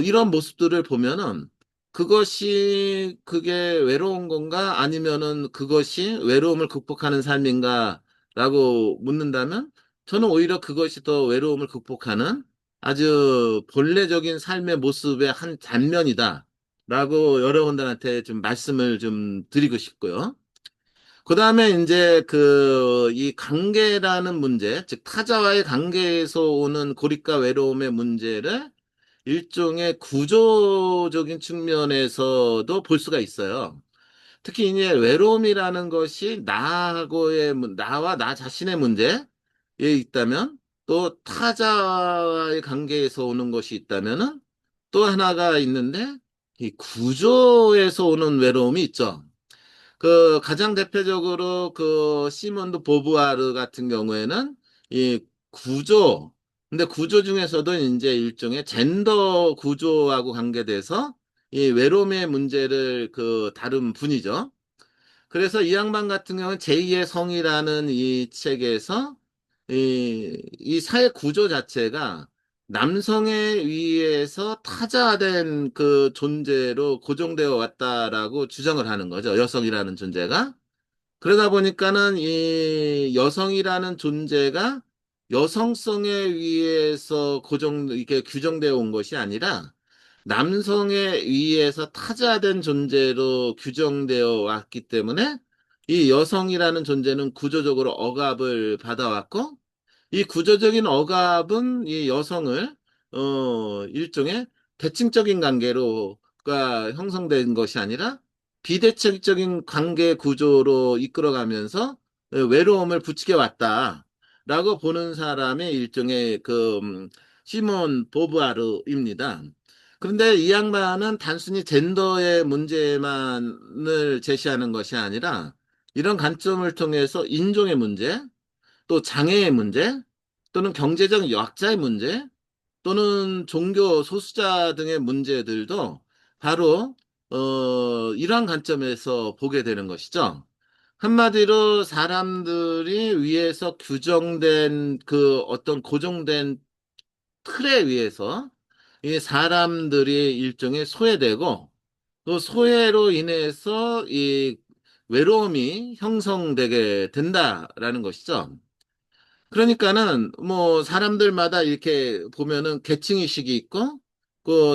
이런 모습들을 보면은 그게 외로운 건가 아니면은 그것이 외로움을 극복하는 삶인가라고 묻는다면 저는 오히려 그것이 더 외로움을 극복하는 아주 본래적인 삶의 모습의 한 단면이다라고 여러분들한테 좀 말씀을 좀 드리고 싶고요. 그 다음에 이제 이 관계라는 문제, 즉 타자와의 관계에서 오는 고립과 외로움의 문제를 일종의 구조적인 측면에서도 볼 수가 있어요. 특히 이제 외로움이라는 것이 나와 나 자신의 문제에 있다면 또 타자와의 관계에서 오는 것이 있다면은 또 하나가 있는데 이 구조에서 오는 외로움이 있죠. 가장 대표적으로 시몬드 보부아르 같은 경우에는 이 구조, 근데 구조 중에서도 이제 일종의 젠더 구조하고 관계돼서 이 외로움의 문제를 다룬 분이죠. 그래서 이 양반 같은 경우는 제2의 성이라는 이 책에서 이 사회 구조 자체가 남성에 의해서 타자된 그 존재로 고정되어 왔다라고 주장을 하는 거죠. 여성이라는 존재가. 그러다 보니까는 이 여성이라는 존재가 여성성에 의해서 이렇게 규정되어 온 것이 아니라 남성에 의해서 타자된 존재로 규정되어 왔기 때문에 이 여성이라는 존재는 구조적으로 억압을 받아왔고 이 구조적인 억압은 이 여성을 일종의 대칭적인 관계로가 형성된 것이 아니라 비대칭적인 관계 구조로 이끌어가면서 외로움을 부추겨 왔다라고 보는 사람이 일종의 시몬 보부아르입니다. 그런데 이 양반은 단순히 젠더의 문제만을 제시하는 것이 아니라 이런 관점을 통해서 인종의 문제, 또 장애의 문제, 또는 경제적 약자의 문제, 또는 종교 소수자 등의 문제들도 바로 이러한 관점에서 보게 되는 것이죠. 한마디로 사람들이 위에서 규정된 어떤 고정된 틀에 의해서 이 사람들이 일종의 소외되고 또 소외로 인해서 이 외로움이 형성되게 된다라는 것이죠. 그러니까는 뭐 사람들마다 이렇게 보면은 계층의식이 있고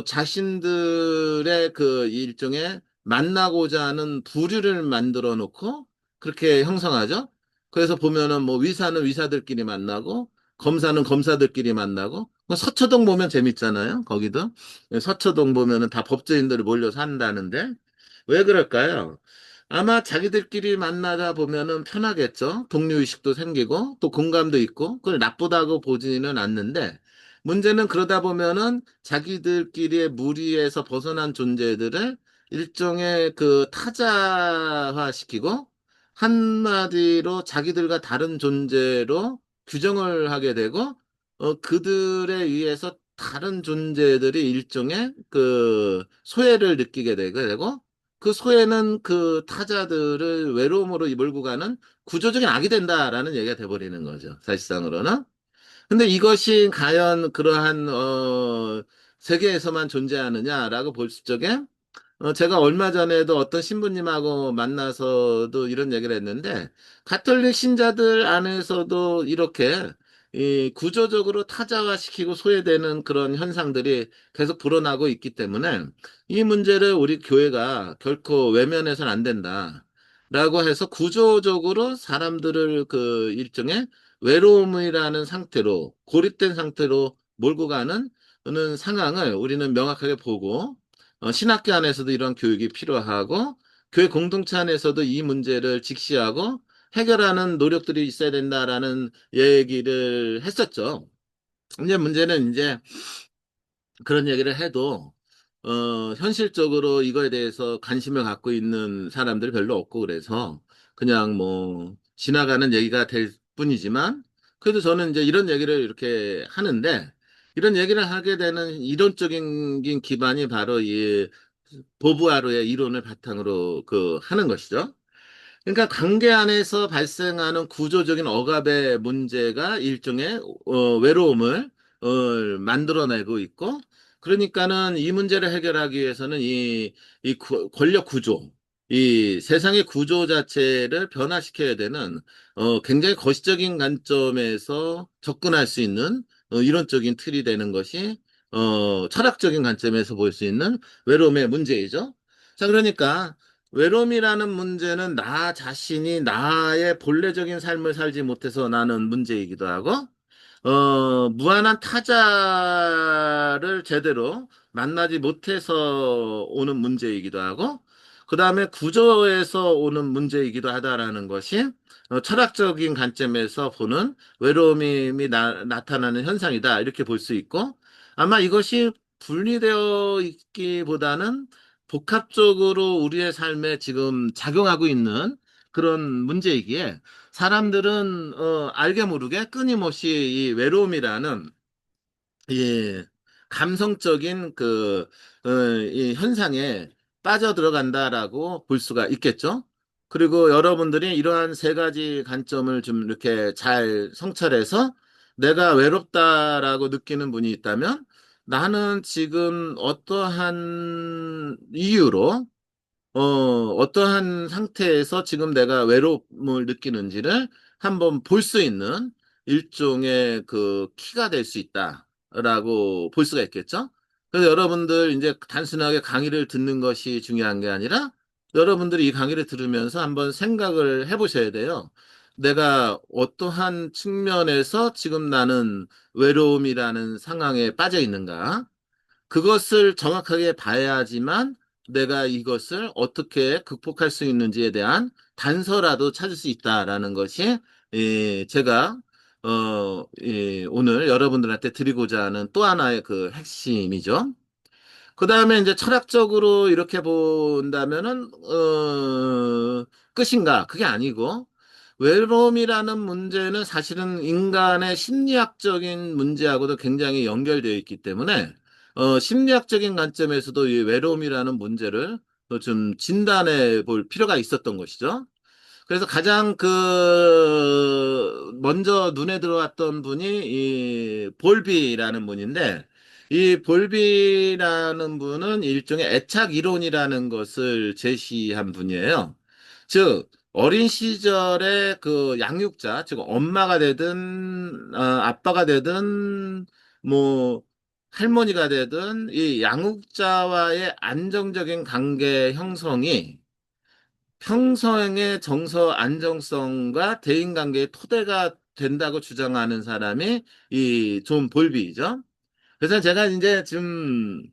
자신들의 일종의 만나고자 하는 부류를 만들어 놓고 그렇게 형성하죠. 그래서 보면은 뭐 위사는 위사들끼리 만나고 검사는 검사들끼리 만나고 뭐 서초동 보면 재밌잖아요. 거기도 서초동 보면은 다 법조인들이 몰려 산다는데 왜 그럴까요? 아마 자기들끼리 만나다 보면은 편하겠죠. 동료의식도 생기고 또 공감도 있고 그걸 나쁘다고 보지는 않는데 문제는 그러다 보면은 자기들끼리의 무리에서 벗어난 존재들을 일종의 타자화시키고 한마디로 자기들과 다른 존재로 규정을 하게 되고, 그들에 의해서 다른 존재들이 일종의 그 소외를 느끼게 되고, 그 소외는 그 타자들을 외로움으로 몰고 가는 구조적인 악이 된다라는 얘기가 돼버리는 거죠. 사실상으로는. 근데 이것이 과연 그러한, 세계에서만 존재하느냐라고 볼 적에, 제가 얼마 전에도 어떤 신부님하고 만나서도 이런 얘기를 했는데, 가톨릭 신자들 안에서도 이렇게 이 구조적으로 타자화시키고 소외되는 그런 현상들이 계속 불어나고 있기 때문에 이 문제를 우리 교회가 결코 외면해서는 안 된다. 라고 해서 구조적으로 사람들을 그 일종의 외로움이라는 상태로, 고립된 상태로 몰고 가는 상황을 우리는 명확하게 보고, 신학교 안에서도 이런 교육이 필요하고, 교회 공동체 안에서도 이 문제를 직시하고 해결하는 노력들이 있어야 된다라는 얘기를 했었죠. 이제 문제는 이제 그런 얘기를 해도, 현실적으로 이거에 대해서 관심을 갖고 있는 사람들이 별로 없고 그래서 그냥 뭐 지나가는 얘기가 될 뿐이지만, 그래도 저는 이제 이런 얘기를 이렇게 하는데, 이런 얘기를 하게 되는 이론적인 기반이 바로 이 보부아르의 이론을 바탕으로 그 하는 것이죠. 그러니까 관계 안에서 발생하는 구조적인 억압의 문제가 일종의 외로움을 만들어내고 있고, 그러니까는 이 문제를 해결하기 위해서는 권력 구조, 이 세상의 구조 자체를 변화시켜야 되는 굉장히 거시적인 관점에서 접근할 수 있는 이론적인 틀이 되는 것이 철학적인 관점에서 볼 수 있는 외로움의 문제이죠. 자, 그러니까 외로움이라는 문제는 나 자신이 나의 본래적인 삶을 살지 못해서 나는 문제이기도 하고, 무한한 타자를 제대로 만나지 못해서 오는 문제이기도 하고, 그 다음에 구조에서 오는 문제이기도 하다라는 것이 철학적인 관점에서 보는 외로움이 나타나는 현상이다. 이렇게 볼 수 있고, 아마 이것이 분리되어 있기보다는 복합적으로 우리의 삶에 지금 작용하고 있는 그런 문제이기에 사람들은 알게 모르게 끊임없이 이 외로움이라는 이 감성적인 이 현상에 빠져들어간다라고 볼 수가 있겠죠. 그리고 여러분들이 이러한 세 가지 관점을 좀 이렇게 잘 성찰해서 내가 외롭다라고 느끼는 분이 있다면 나는 지금 어떠한 이유로 어떠한 상태에서 지금 내가 외로움을 느끼는지를 한번 볼 수 있는 일종의 그 키가 될 수 있다라고 볼 수가 있겠죠? 그래서 여러분들 이제 단순하게 강의를 듣는 것이 중요한 게 아니라 여러분들이 이 강의를 들으면서 한번 생각을 해보셔야 돼요. 내가 어떠한 측면에서 지금 나는 외로움이라는 상황에 빠져 있는가? 그것을 정확하게 봐야지만 내가 이것을 어떻게 극복할 수 있는지에 대한 단서라도 찾을 수 있다라는 것이 제가 오늘 여러분들한테 드리고자 하는 또 하나의 그 핵심이죠. 그 다음에 이제 철학적으로 이렇게 본다면은, 끝인가? 그게 아니고, 외로움이라는 문제는 사실은 인간의 심리학적인 문제하고도 굉장히 연결되어 있기 때문에, 심리학적인 관점에서도 이 외로움이라는 문제를 좀 진단해 볼 필요가 있었던 것이죠. 그래서 가장 먼저 눈에 들어왔던 분이 이 볼비라는 분인데, 이 볼비라는 분은 일종의 애착 이론이라는 것을 제시한 분이에요. 즉, 어린 시절에 그 양육자, 즉, 엄마가 되든, 아빠가 되든, 뭐, 할머니가 되든, 이 양육자와의 안정적인 관계 형성이 평생의 정서 안정성과 대인관계의 토대가 된다고 주장하는 사람이 이 존 볼비죠. 그래서 제가 이제 지금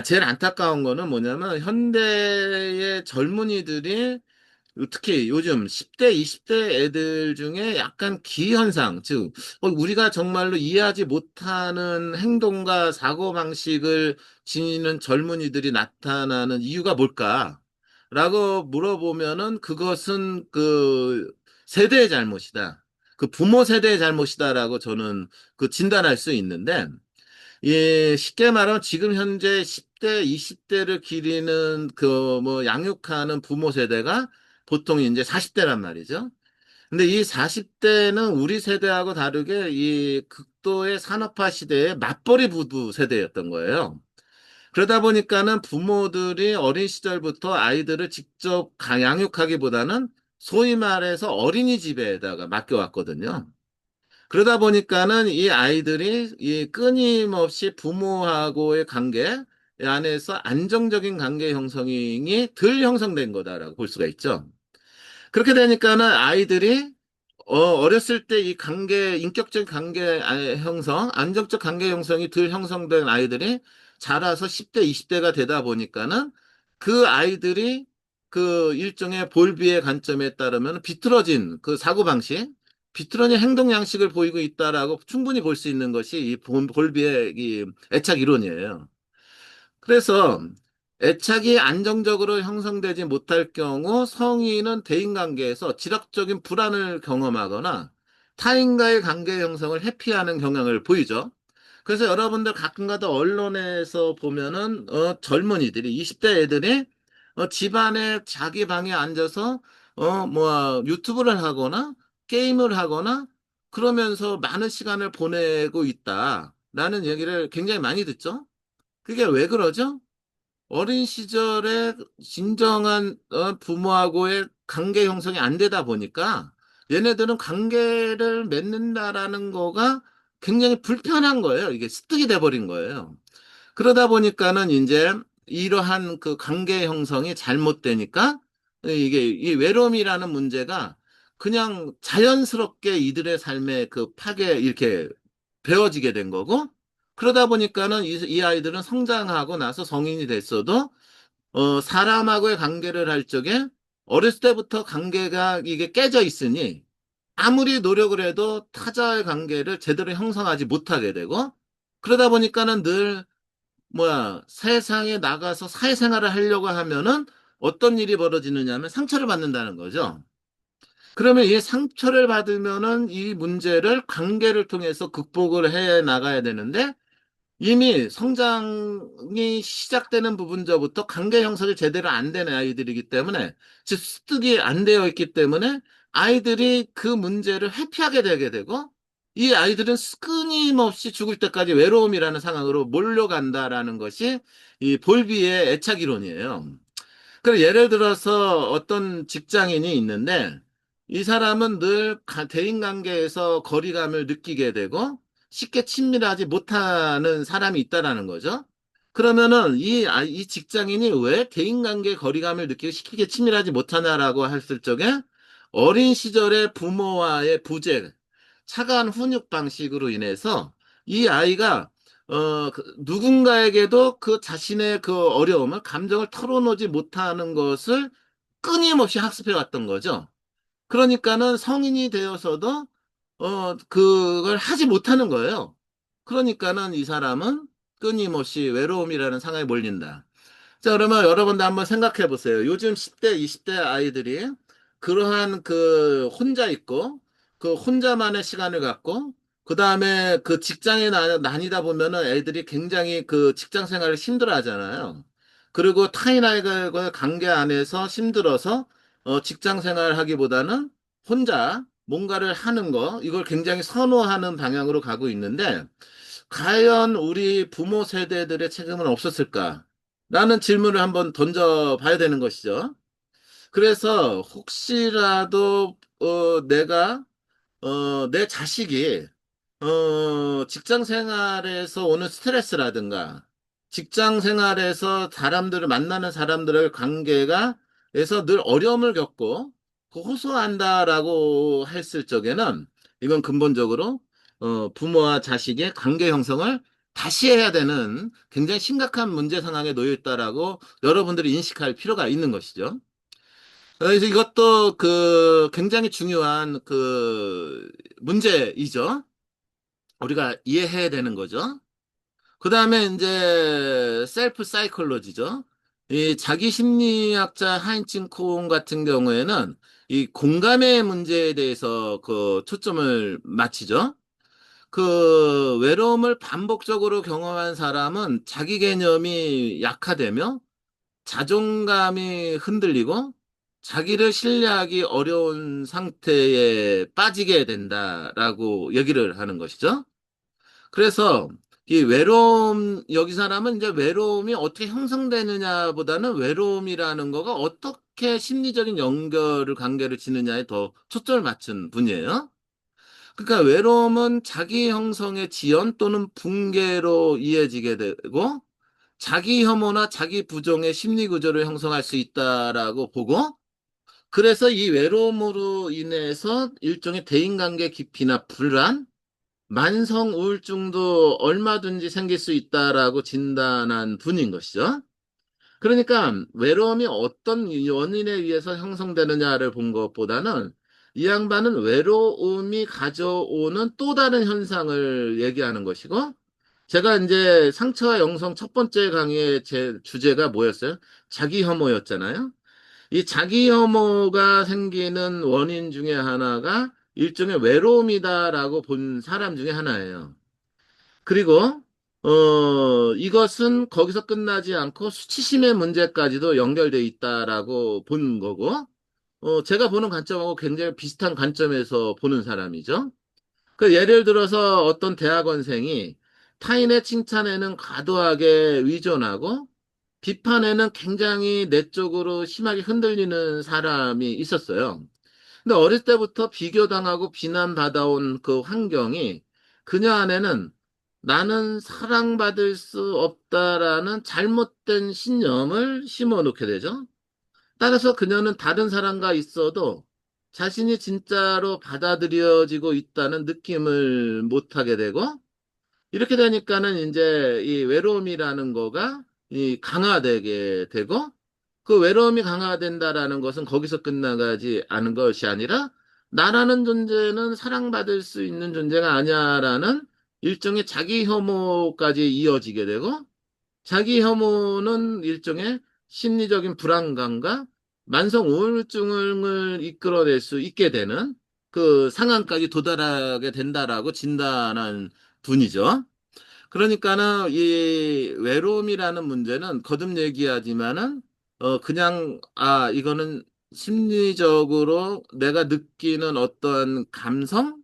제일 안타까운 거는 뭐냐면 현대의 젊은이들이 특히 요즘 10대, 20대 애들 중에 약간 기현상, 즉 우리가 정말로 이해하지 못하는 행동과 사고방식을 지니는 젊은이들이 나타나는 이유가 뭘까? 라고 물어보면은 그것은 그 세대의 잘못이다. 그 부모 세대의 잘못이다라고 저는 그 진단할 수 있는데, 예, 쉽게 말하면 지금 현재 10대, 20대를 기리는 그 뭐 양육하는 부모 세대가 보통 이제 40대란 말이죠. 근데 이 40대는 우리 세대하고 다르게 이 극도의 산업화 시대의 맞벌이 부부 세대였던 거예요. 그러다 보니까는 부모들이 어린 시절부터 아이들을 직접 양육하기보다는 소위 말해서 어린이집에다가 맡겨왔거든요. 그러다 보니까는 이 아이들이 이 끊임없이 부모하고의 관계 안에서 안정적인 관계 형성이 덜 형성된 거다라고 볼 수가 있죠. 그렇게 되니까는 아이들이 어렸을 때 이 관계, 인격적 관계 형성, 안정적 관계 형성이 덜 형성된 아이들이 자라서 10대, 20대가 되다 보니까는 그 아이들이 그 일종의 볼비의 관점에 따르면 비틀어진 그 사고방식, 비틀어진 행동 양식을 보이고 있다라고 충분히 볼 수 있는 것이 이 볼비의 이 애착 이론이에요. 그래서 애착이 안정적으로 형성되지 못할 경우 성인은 대인관계에서 지속적인 불안을 경험하거나 타인과의 관계 형성을 회피하는 경향을 보이죠. 그래서 여러분들 가끔가다 언론에서 보면은 젊은이들이 20대 애들이 집안에 자기 방에 앉아서 뭐 유튜브를 하거나 게임을 하거나 그러면서 많은 시간을 보내고 있다라는 얘기를 굉장히 많이 듣죠. 그게 왜 그러죠? 어린 시절에 진정한 부모하고의 관계 형성이 안 되다 보니까 얘네들은 관계를 맺는다라는 거가 굉장히 불편한 거예요. 이게 습득이 돼버린 거예요. 그러다 보니까는 이제 이러한 그 관계 형성이 잘못되니까 이게 이 외로움이라는 문제가 그냥 자연스럽게 이들의 삶에 그 파괴 이렇게 배워지게 된 거고 그러다 보니까는 이 아이들은 성장하고 나서 성인이 됐어도 사람하고의 관계를 할 적에 어렸을 때부터 관계가 이게 깨져 있으니 아무리 노력을 해도 타자의 관계를 제대로 형성하지 못하게 되고 그러다 보니까는 늘 세상에 나가서 사회생활을 하려고 하면은 어떤 일이 벌어지느냐 하면 상처를 받는다는 거죠. 그러면 이 상처를 받으면은 이 문제를 관계를 통해서 극복을 해 나가야 되는데 이미 성장이 시작되는 부분서부터 관계 형성이 제대로 안 되는 아이들이기 때문에, 즉, 습득이 안 되어 있기 때문에 아이들이 그 문제를 회피하게 되게 되고, 이 아이들은 끊임없이 죽을 때까지 외로움이라는 상황으로 몰려간다라는 것이 이 볼비의 애착 이론이에요. 그 예를 들어서 어떤 직장인이 있는데 이 사람은 늘 대인관계에서 거리감을 느끼게 되고 쉽게 친밀하지 못하는 사람이 있다라는 거죠. 그러면은 이 직장인이 왜 대인관계 거리감을 느끼고 쉽게 친밀하지 못하냐라고 했을 적에 어린 시절에 부모와의 부재, 차가운 훈육 방식으로 인해서 이 아이가 누군가에게도 그 자신의 그 어려움을, 감정을 털어놓지 못하는 것을 끊임없이 학습해 왔던 거죠. 그러니까는 성인이 되어서도, 그걸 하지 못하는 거예요. 그러니까는 이 사람은 끊임없이 외로움이라는 상황에 몰린다. 자, 그러면 여러분도 한번 생각해 보세요. 요즘 10대, 20대 아이들이 그러한 그 혼자 있고, 그 혼자만의 시간을 갖고, 그 다음에 그 직장에 다니다 보면은 애들이 굉장히 그 직장 생활을 힘들어 하잖아요. 그리고 타인과의 관계 안에서 힘들어서, 직장 생활 하기보다는 혼자 뭔가를 하는 거, 이걸 굉장히 선호하는 방향으로 가고 있는데, 과연 우리 부모 세대들의 책임은 없었을까? 라는 질문을 한번 던져봐야 되는 것이죠. 그래서 혹시라도 내가 내 자식이 직장 생활에서 오는 스트레스라든가 직장 생활에서 사람들을 만나는 사람들의 관계가 에서 늘 어려움을 겪고 그 호소한다라고 했을 적에는 이건 근본적으로 부모와 자식의 관계 형성을 다시 해야 되는 굉장히 심각한 문제 상황에 놓여 있다라고 여러분들이 인식할 필요가 있는 것이죠. 그래서 이것도 그 굉장히 중요한 그 문제이죠. 우리가 이해해야 되는 거죠. 그 다음에 이제 셀프 사이콜로지죠. 이 자기 심리학자 하인츠 콩 같은 경우에는 이 공감의 문제에 대해서 그 초점을 맞추죠. 그 외로움을 반복적으로 경험한 사람은 자기 개념이 약화되며 자존감이 흔들리고 자기를 신뢰하기 어려운 상태에 빠지게 된다라고 얘기를 하는 것이죠. 그래서 이 외로움, 여기 사람은 이제 외로움이 어떻게 형성되느냐보다는 외로움이라는 거가 어떻게 심리적인 연결을, 관계를 지느냐에 더 초점을 맞춘 분이에요. 그러니까 외로움은 자기 형성의 지연 또는 붕괴로 이어지게 되고 자기 혐오나 자기 부정의 심리 구조를 형성할 수 있다라고 보고 그래서 이 외로움으로 인해서 일종의 대인관계 기피나 불안, 만성 우울증도 얼마든지 생길 수 있다라고 진단한 분인 것이죠. 그러니까 외로움이 어떤 원인에 의해서 형성되느냐를 본 것보다는 이 양반은 외로움이 가져오는 또 다른 현상을 얘기하는 것이고 제가 이제 상처와 영성 첫 번째 강의의 제 주제가 뭐였어요? 자기 혐오였잖아요. 이 자기 혐오가 생기는 원인 중에 하나가 일종의 외로움이다라고 본 사람 중에 하나예요. 그리고 이것은 거기서 끝나지 않고 수치심의 문제까지도 연결돼 있다라고 본 거고, 제가 보는 관점하고 굉장히 비슷한 관점에서 보는 사람이죠. 그 예를 들어서 어떤 대학원생이 타인의 칭찬에는 과도하게 의존하고 비판에는 굉장히 내적으로 심하게 흔들리는 사람이 있었어요. 근데 어릴 때부터 비교당하고 비난받아온 그 환경이 그녀 안에는 나는 사랑받을 수 없다라는 잘못된 신념을 심어 놓게 되죠. 따라서 그녀는 다른 사람과 있어도 자신이 진짜로 받아들여지고 있다는 느낌을 못하게 되고 이렇게 되니까는 이제 이 외로움이라는 거가 이 강화되게 되고 그 외로움이 강화된다라는 것은 거기서 끝나가지 않은 것이 아니라 나라는 존재는 사랑받을 수 있는 존재가 아니야라는 일종의 자기 혐오까지 이어지게 되고 자기 혐오는 일종의 심리적인 불안감과 만성 우울증을 이끌어낼 수 있게 되는 그 상황까지 도달하게 된다라고 진단한 분이죠. 그러니까는 이 외로움이라는 문제는 거듭 얘기하지만은 그냥 이거는 심리적으로 내가 느끼는 어떤 감성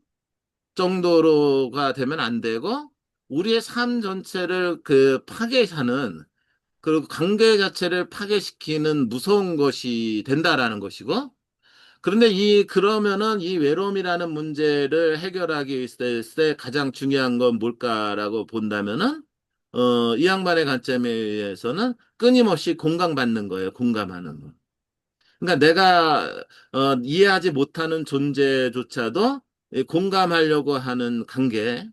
정도로가 되면 안 되고 우리의 삶 전체를 그 파괴하는 그리고 관계 자체를 파괴시키는 무서운 것이 된다라는 것이고 그런데 그러면은 이 외로움이라는 문제를 해결하기 위해서 가장 중요한 건 뭘까라고 본다면은, 이 양반의 관점에 의해서는 끊임없이 공감받는 거예요. 공감하는 거. 그러니까 내가, 이해하지 못하는 존재조차도 이 공감하려고 하는 관계,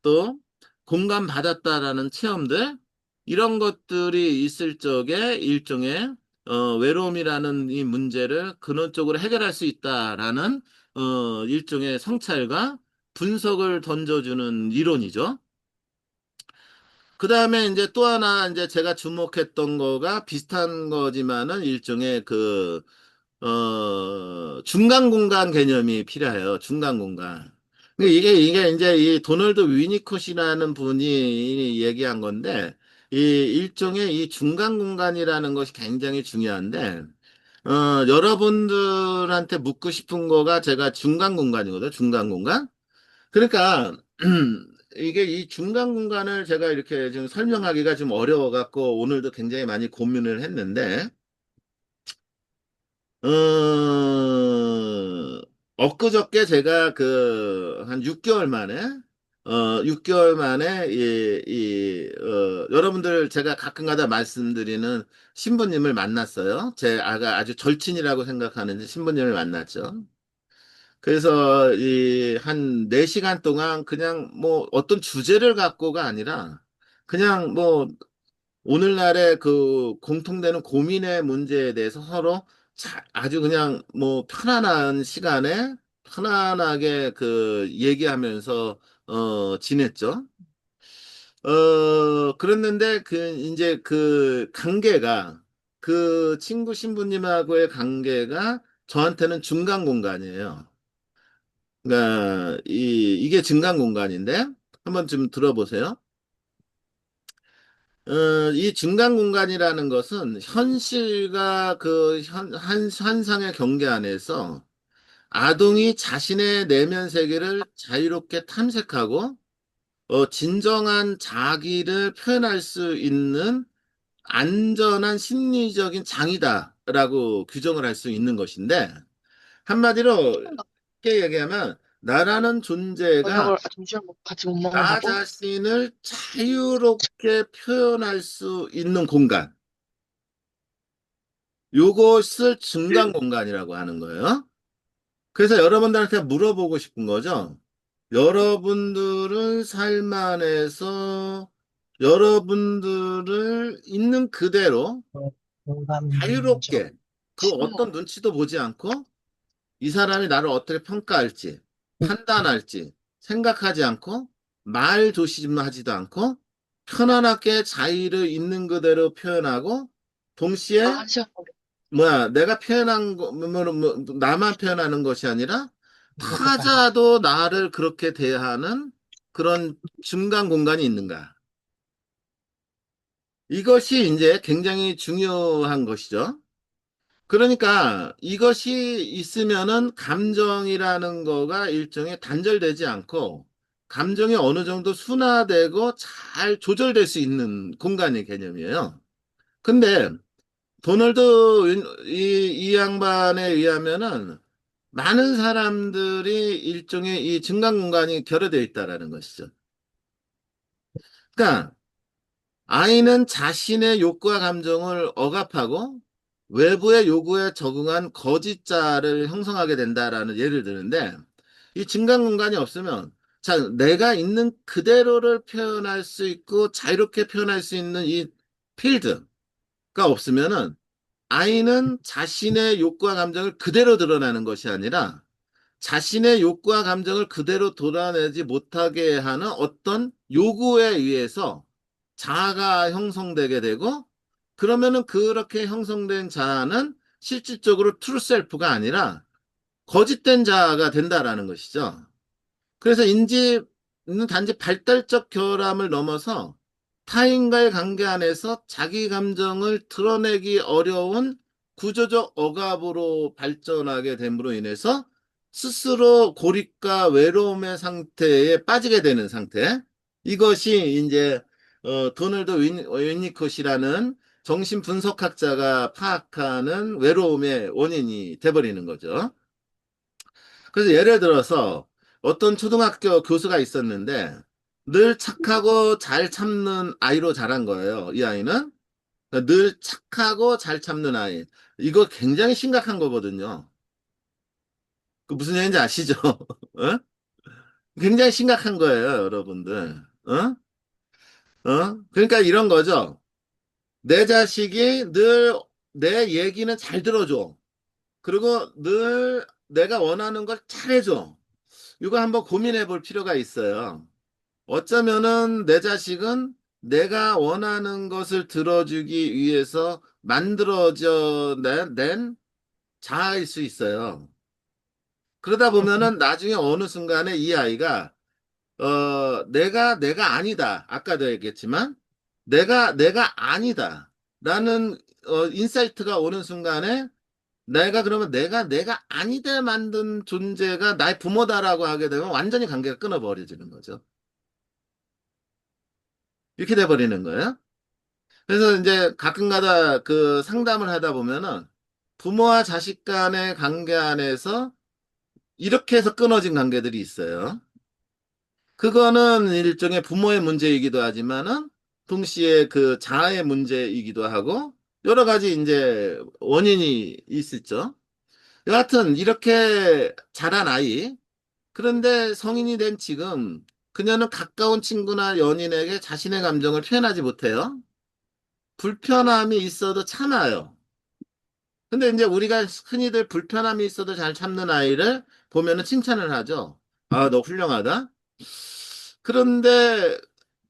또 공감받았다라는 체험들 이런 것들이 있을 적에 일종의 외로움이라는 이 문제를 근원적으로 해결할 수 있다라는 일종의 성찰과 분석을 던져주는 이론이죠. 그 다음에 이제 또 하나 이제 제가 주목했던 거가 비슷한 거지만은 일종의 중간 공간 개념이 필요해요. 중간 공간. 근데 이게 이제 이 도널드 위니콧이라는 분이 얘기한 건데, 이 일종의 이 중간 공간이라는 것이 굉장히 중요한데, 여러분들한테 묻고 싶은 거가 제가 중간 공간이거든요. 중간 공간. 그러니까, 이게 이 중간 공간을 제가 이렇게 좀 설명하기가 좀 어려워갖고, 오늘도 굉장히 많이 고민을 했는데, 엊그저께 제가 한 6개월 만에, 6개월 만에, 여러분들 제가 가끔가다 말씀드리는 신부님을 만났어요. 제 아가 아주 절친이라고 생각하는 신부님을 만났죠. 그래서 한 4시간 동안 그냥 뭐 어떤 주제를 갖고가 아니라 그냥 뭐 오늘날의 그 공통되는 고민의 문제에 대해서 서로 아주 그냥 뭐 편안한 시간에 편안하게 얘기하면서 지냈죠. 그랬는데 이제 그 관계가 그 친구 신부님하고의 관계가 저한테는 중간 공간이에요. 그러니까 이게 중간 공간인데 한번 좀 들어보세요. 이 중간 공간이라는 것은 현실과 그 환상의 경계 안에서 아동이 자신의 내면 세계를 자유롭게 탐색하고 진정한 자기를 표현할 수 있는 안전한 심리적인 장이다라고 규정을 할 수 있는 것인데 한마디로 쉽게 얘기하면 나라는 존재가 저녁을 점심을 같이 못 나 먹는다고? 자신을 자유롭게 표현할 수 있는 공간. 요것을 중간 공간이라고 하는 거예요. 그래서 여러분들한테 물어보고 싶은 거죠. 여러분들은 삶 안에서 여러분들을 있는 그대로 공감되죠. 자유롭게 그 어떤 싫어. 눈치도 보지 않고 이 사람이 나를 어떻게 평가할지, 판단할지 생각하지 않고 말 조심하지도 않고 편안하게 자의를 있는 그대로 표현하고 아, 동시에 한 시간 걸려. 내가 표현한 거, 나만 표현하는 것이 아니라 배고파요. 타자도 나를 그렇게 대하는 그런 중간 공간이 있는가. 이것이 이제 굉장히 중요한 것이죠. 그러니까 이것이 있으면은 감정이라는 거가 일종의 단절되지 않고 감정이 어느 정도 순화되고 잘 조절될 수 있는 공간의 개념이에요. 근데 이 양반에 의하면은 많은 사람들이 일종의 이 중간 공간이 결여되어 있다라는 것이죠. 그러니까 아이는 자신의 욕구와 감정을 억압하고 외부의 요구에 적응한 거짓자를 형성하게 된다라는 예를 드는데 이 증강 공간이 없으면 자, 내가 있는 그대로를 표현할 수 있고 자유롭게 표현할 수 있는 이 필드가 없으면은 아이는 자신의 욕구와 감정을 그대로 드러내는 것이 아니라 자신의 욕구와 감정을 그대로 드러내지 못하게 하는 어떤 요구에 의해서 자아가 형성되게 되고 그러면은 그렇게 형성된 자아는 실질적으로 트루 셀프가 아니라 거짓된 자아가 된다라는 것이죠. 그래서 인지는 단지 발달적 결함을 넘어서 타인과의 관계 안에서 자기 감정을 드러내기 어려운 구조적 억압으로 발전하게 됨으로 인해서 스스로 고립과 외로움의 상태에 빠지게 되는 상태. 이것이 이제 도널드 윈니콧이라는 정신 분석학자가 파악하는 외로움의 원인이 돼버리는 거죠. 그래서 예를 들어서 어떤 초등학교 교수가 있었는데 늘 착하고 잘 참는 아이로 자란 거예요. 이 아이는 그러니까 늘 착하고 잘 참는 아이. 이거 굉장히 심각한 거거든요. 그 무슨 얘기인지 아시죠? 어? 굉장히 심각한 거예요, 여러분들. 어? 그러니까 이런 거죠. 내 자식이 늘 내 얘기는 잘 들어줘. 그리고 늘 내가 원하는 걸 잘해줘. 이거 한번 고민해 볼 필요가 있어요. 어쩌면은 내 자식은 내가 원하는 것을 들어주기 위해서 만들어져 낸 자아일 수 있어요. 그러다 보면은 나중에 어느 순간에 이 아이가, 내가 아니다. 아까도 얘기했지만, 내가 아니다. 라는, 인사이트가 오는 순간에 그러면 내가 아니다 만든 존재가 나의 부모다라고 하게 되면 완전히 관계가 끊어버려지는 거죠. 이렇게 돼버리는 거예요. 그래서 이제 가끔가다 그 상담을 하다 보면은 부모와 자식 간의 관계 안에서 이렇게 해서 끊어진 관계들이 있어요. 그거는 일종의 부모의 문제이기도 하지만은 동시에 그 자아의 문제이기도 하고 여러 가지 이제 원인이 있었죠. 여하튼 이렇게 자란 아이, 그런데 성인이 된 지금 그녀는 가까운 친구나 연인에게 자신의 감정을 표현하지 못해요. 불편함이 있어도 참아요. 근데 이제 우리가 흔히들 불편함이 있어도 잘 참는 아이를 보면은 칭찬을 하죠. 아, 너 훌륭하다. 그런데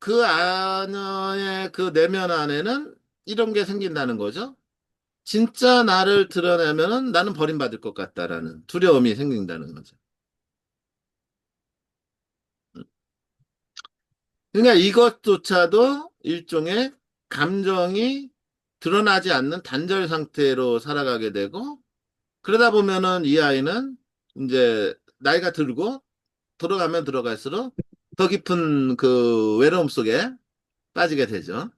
그 아내의 그 내면 안에는 이런 게 생긴다는 거죠. 진짜 나를 드러내면은 나는 버림받을 것 같다라는 두려움이 생긴다는 거죠. 그러니까 이것조차도 일종의 감정이 드러나지 않는 단절 상태로 살아가게 되고, 그러다 보면은 이 아이는 이제 나이가 들고 들어가면 들어갈수록 더 깊은 그 외로움 속에 빠지게 되죠.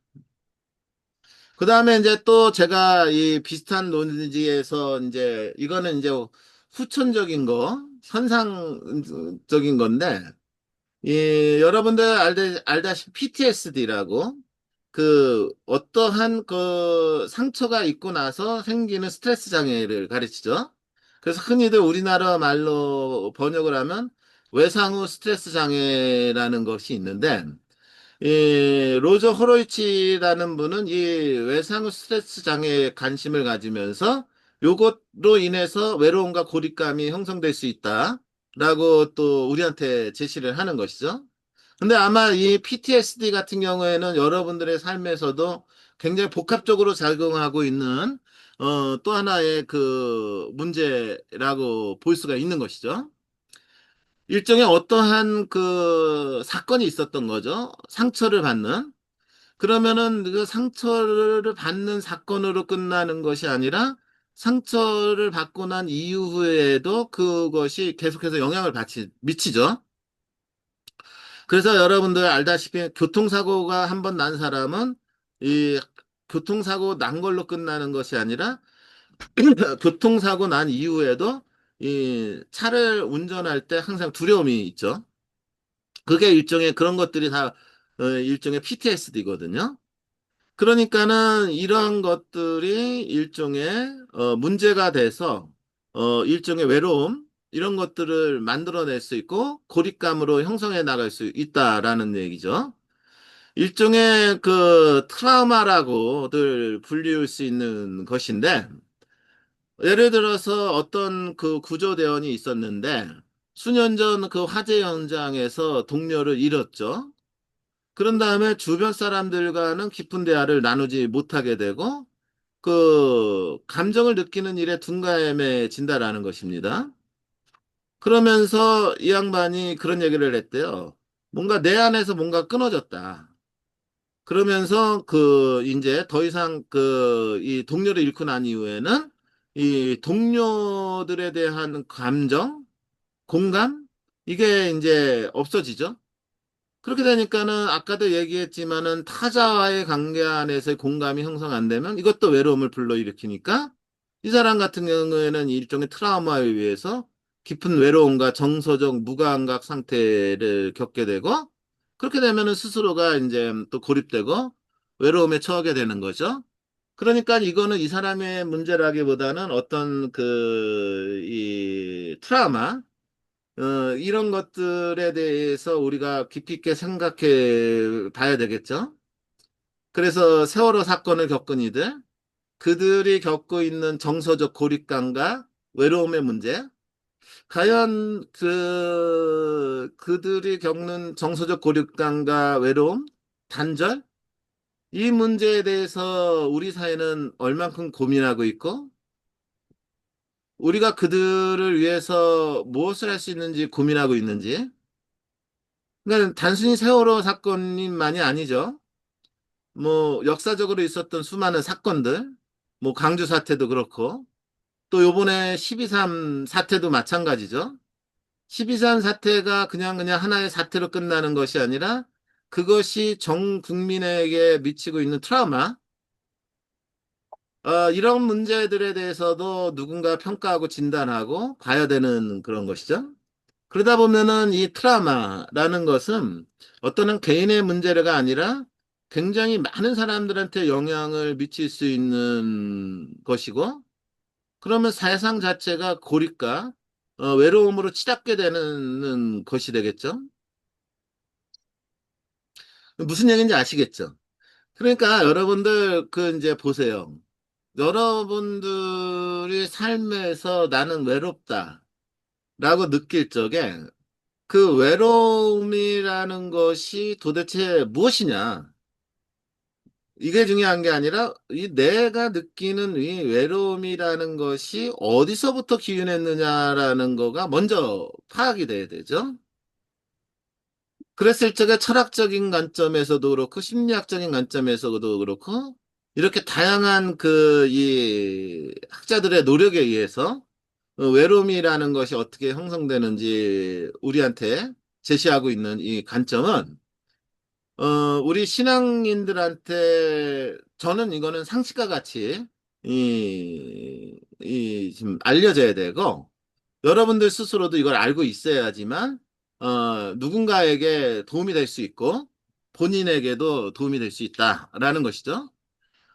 그 다음에 이제 또 제가 이 비슷한 논지에서 이제 이거는 이제 후천적인 거, 현상적인 건데, 여러분들 알다시피 PTSD라고 그 어떠한 그 상처가 있고 나서 생기는 스트레스 장애를 가르치죠. 그래서 흔히들 우리나라 말로 번역을 하면 외상후 스트레스 장애라는 것이 있는데, 이 로저 호로이치라는 분은 이 외상후 스트레스 장애에 관심을 가지면서 요것로 인해서 외로움과 고립감이 형성될 수 있다라고 또 우리한테 제시를 하는 것이죠. 근데 아마 이 PTSD 같은 경우에는 여러분들의 삶에서도 굉장히 복합적으로 작용하고 있는 또 하나의 그 문제라고 볼 수가 있는 것이죠. 일종의 어떠한 그 사건이 있었던 거죠. 상처를 받는. 그러면은 그 상처를 받는 사건으로 끝나는 것이 아니라 상처를 받고 난 이후에도 그것이 계속해서 영향을 미치죠. 그래서 여러분들 알다시피 교통사고가 한번 난 사람은 이 교통사고 난 걸로 끝나는 것이 아니라 교통사고 난 이후에도 이 차를 운전할 때 항상 두려움이 있죠. 그게 일종의 그런 것들이 다 일종의 PTSD거든요. 그러니까는 이러한 것들이 일종의 문제가 돼서 일종의 외로움 이런 것들을 만들어낼 수 있고 고립감으로 형성해 나갈 수 있다라는 얘기죠. 일종의 그 트라우마라고들 불리울 수 있는 것인데 예를 들어서 어떤 그 구조대원이 있었는데 수년 전 그 화재 현장에서 동료를 잃었죠. 그런 다음에 주변 사람들과는 깊은 대화를 나누지 못하게 되고 그 감정을 느끼는 일에 둔감해진다라는 것입니다. 그러면서 이 양반이 그런 얘기를 했대요. 뭔가 내 안에서 뭔가 끊어졌다. 그러면서 그 이제 더 이상 그 이 동료를 잃고 난 이후에는 이 동료들에 대한 감정, 공감 이게 이제 없어지죠. 그렇게 되니까는 아까도 얘기했지만은 타자와의 관계 안에서의 공감이 형성 안 되면 이것도 외로움을 불러일으키니까 이 사람 같은 경우에는 일종의 트라우마에 의해서 깊은 외로움과 정서적 무감각 상태를 겪게 되고 그렇게 되면은 스스로가 이제 또 고립되고 외로움에 처하게 되는 거죠. 그러니까 이거는 이 사람의 문제라기보다는 어떤 그, 이 트라우마, 이런 것들에 대해서 우리가 깊이 있게 생각해 봐야 되겠죠. 그래서 세월호 사건을 겪은 이들, 그들이 겪고 있는 정서적 고립감과 외로움의 문제, 과연 그들이 겪는 정서적 고립감과 외로움, 단절, 이 문제에 대해서 우리 사회는 얼만큼 고민하고 있고, 우리가 그들을 위해서 무엇을 할 수 있는지 고민하고 있는지, 그러니까 단순히 세월호 사건만이 아니죠. 뭐 역사적으로 있었던 수많은 사건들, 뭐 광주 사태도 그렇고, 또 요번에 12.3 사태도 마찬가지죠. 12.3 사태가 그냥 하나의 사태로 끝나는 것이 아니라 그것이 전 국민에게 미치고 있는 트라우마, 이런 문제들에 대해서도 누군가 평가하고 진단하고 봐야 되는 그런 것이죠. 그러다 보면은 이 트라우마라는 것은 어떤 한 개인의 문제가 아니라 굉장히 많은 사람들한테 영향을 미칠 수 있는 것이고, 그러면 사상 자체가 고립과 외로움으로 치닫게 되는 것이 되겠죠. 무슨 얘기인지 아시겠죠? 그러니까 여러분들 그 이제 보세요. 여러분들이 삶에서 나는 외롭다라고 느낄 적에 그 외로움이라는 것이 도대체 무엇이냐? 이게 중요한 게 아니라 이 내가 느끼는 이 외로움이라는 것이 어디서부터 기윤했느냐라는 거가 먼저 파악이 돼야 되죠. 그랬을 적에 철학적인 관점에서도 그렇고 심리학적인 관점에서도 그렇고 이렇게 다양한 이 학자들의 노력에 의해서 외로움이라는 것이 어떻게 형성되는지 우리한테 제시하고 있는 이 관점은 우리 신앙인들한테 저는 이거는 상식과 같이 지금 알려져야 되고 여러분들 스스로도 이걸 알고 있어야지만 누군가에게 도움이 될 수 있고 본인에게도 도움이 될 수 있다라는 것이죠.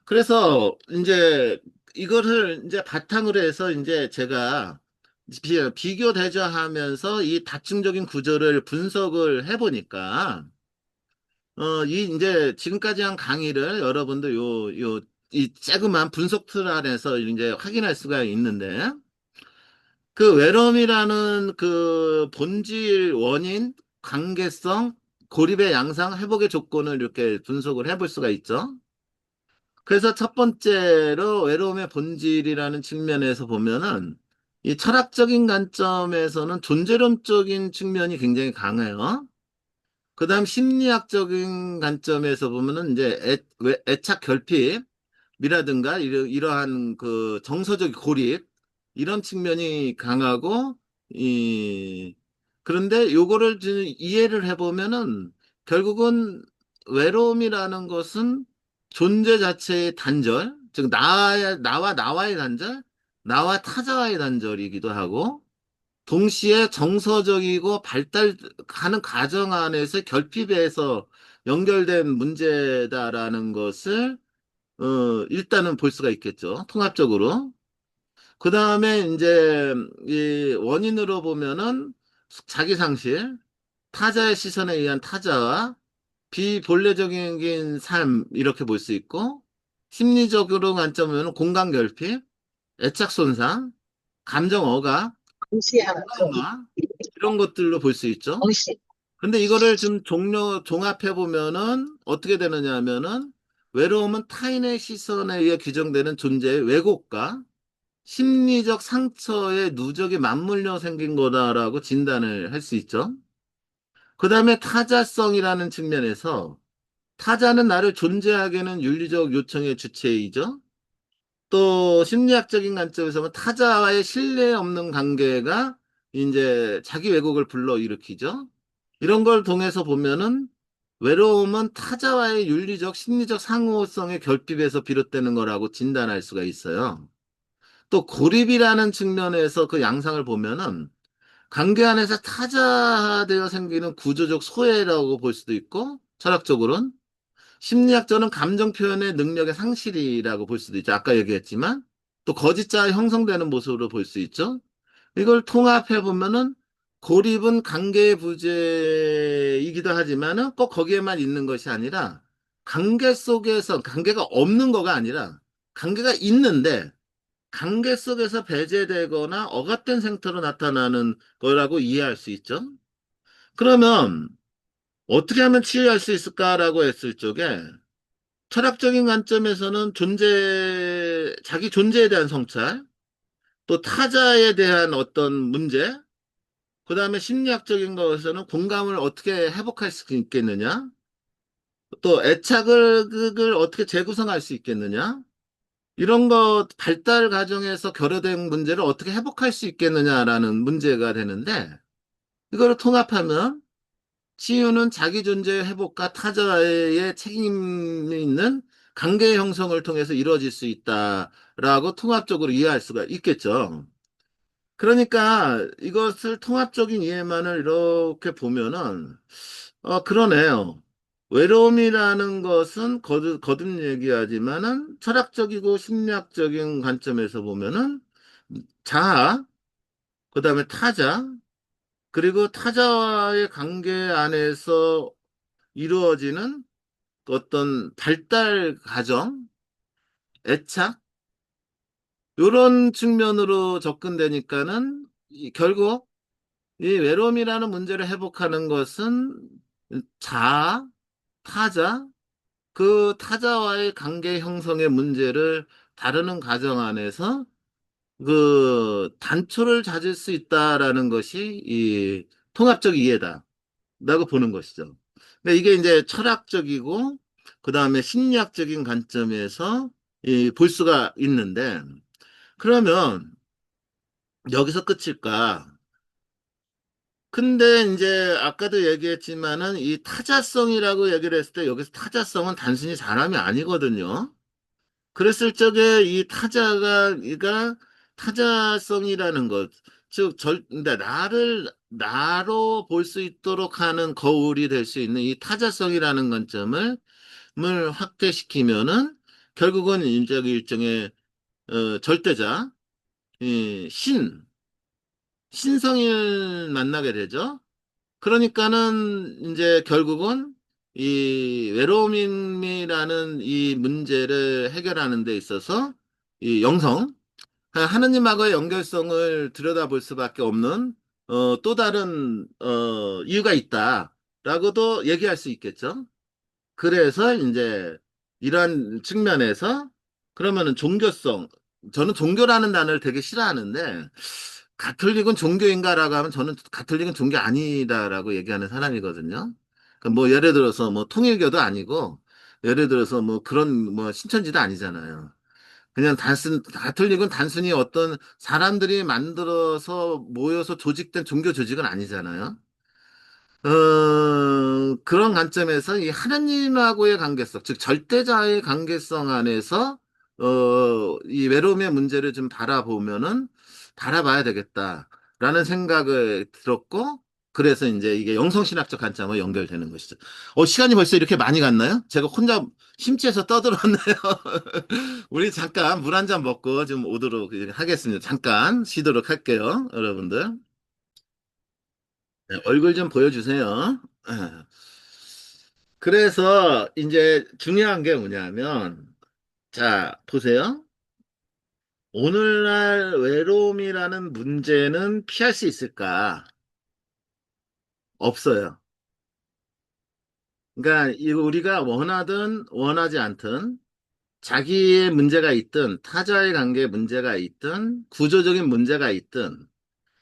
그래서 이제 이거를 이제 바탕으로 해서 이제 제가 비교 대조하면서 이 다층적인 구조를 분석을 해보니까 이제 지금까지 한 강의를 여러분들 이 조그만 분석 틀 안에서 이제 확인할 수가 있는데, 그 외로움이라는 그 본질, 원인, 관계성, 고립의 양상, 회복의 조건을 이렇게 분석을 해볼 수가 있죠. 그래서 첫 번째로 외로움의 본질이라는 측면에서 보면은 이 철학적인 관점에서는 존재론적인 측면이 굉장히 강해요. 그다음 심리학적인 관점에서 보면은 이제 애착 결핍이라든가 이러한 그 정서적 고립 이런 측면이 강하고 이 그런데 요거를 좀 이해를 해보면은 결국은 외로움이라는 것은 존재 자체의 단절, 즉 나와 나와의 단절, 나와 타자와의 단절이기도 하고 동시에 정서적이고 발달하는 과정 안에서 결핍에서 연결된 문제다라는 것을 일단은 볼 수가 있겠죠. 통합적으로. 그 다음에 이제 이 원인으로 보면은 자기 상실, 타자의 시선에 의한 타자와 비본래적인 삶 이렇게 볼 수 있고 심리적으로 관점은 공간 결핍, 애착 손상, 감정 억압, 동시에 하는 거. 트라우마 이런 것들로 볼 수 있죠. 동시. 근데 이거를 좀 종합해 보면은 어떻게 되느냐 하면은 외로움은 타인의 시선에 의해 규정되는 존재의 왜곡과 심리적 상처의 누적이 맞물려 생긴 거다라고 진단을 할 수 있죠. 그 다음에 타자성이라는 측면에서 타자는 나를 존재하게는 윤리적 요청의 주체이죠. 또 심리학적인 관점에서 보면 타자와의 신뢰 없는 관계가 이제 자기 왜곡을 불러일으키죠. 이런 걸 통해서 보면은 외로움은 타자와의 윤리적, 심리적 상호성의 결핍에서 비롯되는 거라고 진단할 수가 있어요. 또 고립이라는 측면에서 그 양상을 보면은 관계 안에서 타자되어 생기는 구조적 소외라고 볼 수도 있고 철학적으로는 심리학적으로는 감정 표현의 능력의 상실이라고 볼 수도 있죠. 아까 얘기했지만 또 거짓자 형성되는 모습으로 볼 수 있죠. 이걸 통합해 보면은 고립은 관계의 부재이기도 하지만은 꼭 거기에만 있는 것이 아니라 관계 속에서 관계가 없는 거가 아니라 관계가 있는데 관계 속에서 배제되거나 억압된 생태로 나타나는 거라고 이해할 수 있죠. 그러면 어떻게 하면 치유할 수 있을까라고 했을 적에 철학적인 관점에서는 자기 존재에 대한 성찰, 또 타자에 대한 어떤 문제, 그 다음에 심리학적인 것에서는 공감을 어떻게 회복할 수 있겠느냐, 또 애착을 어떻게 재구성할 수 있겠느냐, 이런 것 발달 과정에서 결여된 문제를 어떻게 회복할 수 있겠느냐라는 문제가 되는데, 이거를 통합하면 치유는 자기 존재의 회복과 타자의 책임이 있는 관계 형성을 통해서 이루어질 수 있다라고 통합적으로 이해할 수가 있겠죠. 그러니까 이것을 통합적인 이해만을 이렇게 보면은, 그러네요. 외로움이라는 것은 거듭 얘기하지만은 철학적이고 심리학적인 관점에서 보면은 자아, 그 다음에 타자, 그리고 타자와의 관계 안에서 이루어지는 어떤 발달 과정, 애착, 이런 측면으로 접근되니까는 결국 이 외로움이라는 문제를 회복하는 것은 자아, 타자, 그 타자와의 관계 형성의 문제를 다루는 과정 안에서 그 단초를 찾을 수 있다라는 것이 이 통합적 이해다. 라고 보는 것이죠. 근데 이게 이제 철학적이고, 그 다음에 심리학적인 관점에서 볼 수가 있는데, 그러면 여기서 끝일까? 근데 이제 아까도 얘기했지만은 이 타자성이라고 얘기를 했을 때 여기서 타자성은 단순히 사람이 아니거든요. 그랬을 적에 이 타자성이라는 것, 즉, 근데 나로 볼 수 있도록 하는 거울이 될 수 있는 이 타자성이라는 관점을 확대시키면은 결국은 이제 일종의 절대자, 이 신성을 만나게 되죠. 그러니까는 이제 결국은 이 외로움이라는 이 문제를 해결하는 데 있어서 이 영성, 하느님하고의 연결성을 들여다볼 수밖에 없는 또 다른 이유가 있다라고도 얘기할 수 있겠죠. 그래서 이제 이러한 측면에서 그러면은 종교성, 저는 종교라는 단어를 되게 싫어하는데 가톨릭은 종교인가라고 하면 저는 가톨릭은 종교 아니다라고 얘기하는 사람이거든요. 그러니까 뭐 예를 들어서 뭐 통일교도 아니고 예를 들어서 뭐 그런 뭐 신천지도 아니잖아요. 그냥 가톨릭은 단순히 어떤 사람들이 만들어서 모여서 조직된 종교 조직은 아니잖아요. 그런 관점에서 이 하나님하고의 관계성, 즉 절대자의 관계성 안에서 이 외로움의 문제를 좀 바라봐야 되겠다라는 생각을 들었고, 그래서 이제 이게 영성신학적 관점으로 연결되는 것이죠. 시간이 벌써 이렇게 많이 갔나요? 제가 혼자 심취해서 떠들었네요. 우리 잠깐 물 한 잔 먹고 좀 오도록 하겠습니다. 잠깐 쉬도록 할게요, 여러분들. 네, 얼굴 좀 보여주세요. 아, 그래서 이제 중요한 게 뭐냐면, 자, 보세요. 오늘날 외로움이라는 문제는 피할 수 있을까? 없어요. 그러니까 이거 우리가 원하든 원하지 않든 자기의 문제가 있든 타자의 관계에 문제가 있든 구조적인 문제가 있든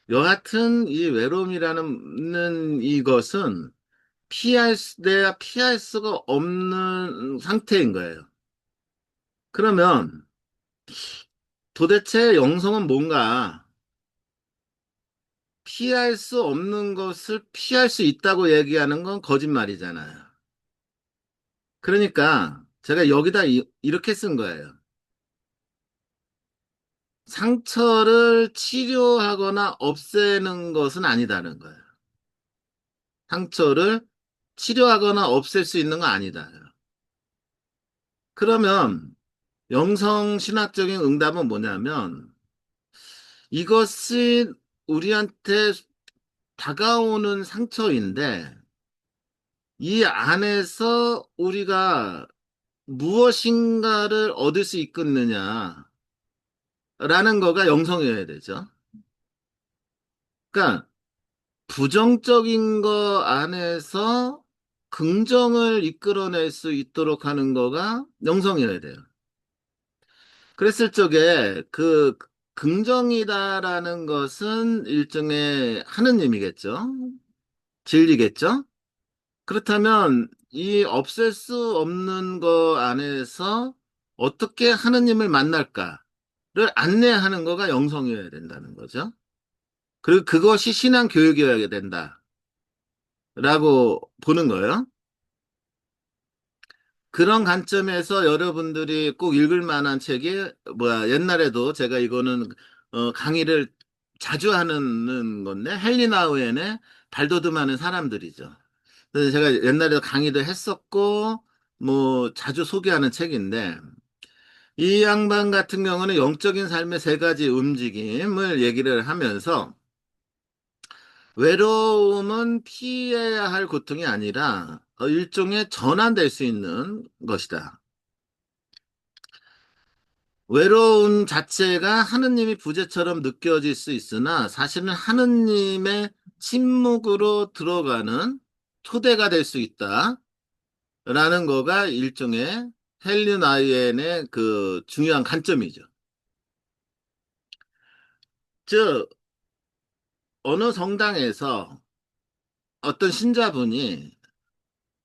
여하튼 이 외로움이라는 이것은 내가 피할 수가 없는 상태인 거예요. 그러면 도대체 영성은 뭔가 피할 수 없는 것을 피할 수 있다고 얘기하는 건 거짓말이잖아요. 그러니까 제가 여기다 이렇게 쓴 거예요. 상처를 치료하거나 없애는 것은 아니다는 거예요. 상처를 치료하거나 없앨 수 있는 건 아니다. 그러면 영성신학적인 응답은 뭐냐면 이것이 우리한테 다가오는 상처인데 이 안에서 우리가 무엇인가를 얻을 수 있겠느냐라는 거가 영성이어야 되죠. 그러니까 부정적인 거 안에서 긍정을 이끌어낼 수 있도록 하는 거가 영성이어야 돼요. 그랬을 적에 그 긍정이다라는 것은 일종의 하느님이겠죠. 진리겠죠. 그렇다면 이 없앨 수 없는 거 안에서 어떻게 하느님을 만날까를 안내하는 거가 영성이어야 된다는 거죠. 그리고 그것이 신앙 교육이어야 된다라고 보는 거예요. 그런 관점에서 여러분들이 꼭 읽을 만한 책이 옛날에도 제가 이거는 강의를 자주 하는 건데 헨리 나우엔의 발돋움하는 사람들이죠. 그래서 제가 옛날에 강의도 했었고 뭐 자주 소개하는 책인데 이 양반 같은 경우는 영적인 삶의 세 가지 움직임을 얘기를 하면서 외로움은 피해야 할 고통이 아니라 일종의 전환될 수 있는 것이다. 외로움 자체가 하느님이 부재처럼 느껴질 수 있으나 사실은 하느님의 침묵으로 들어가는 토대가 될 수 있다. 라는 거가 일종의 헨리 나우엔의 그 중요한 관점이죠. 즉, 어느 성당에서 어떤 신자분이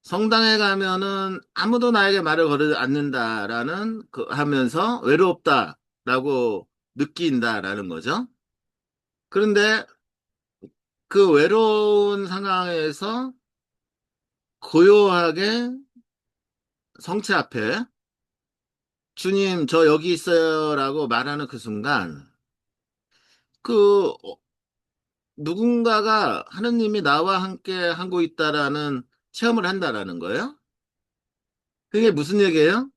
성당에 가면은 아무도 나에게 말을 걸지 않는다라는 하면서 외롭다라고 느낀다라는 거죠. 그런데 그 외로운 상황에서 고요하게 성체 앞에 주님, 저 여기 있어요라고 말하는 그 순간 그 누군가가 하느님이 나와 함께 하고 있다라는 체험을 한다라는 거예요. 그게 무슨 얘기예요?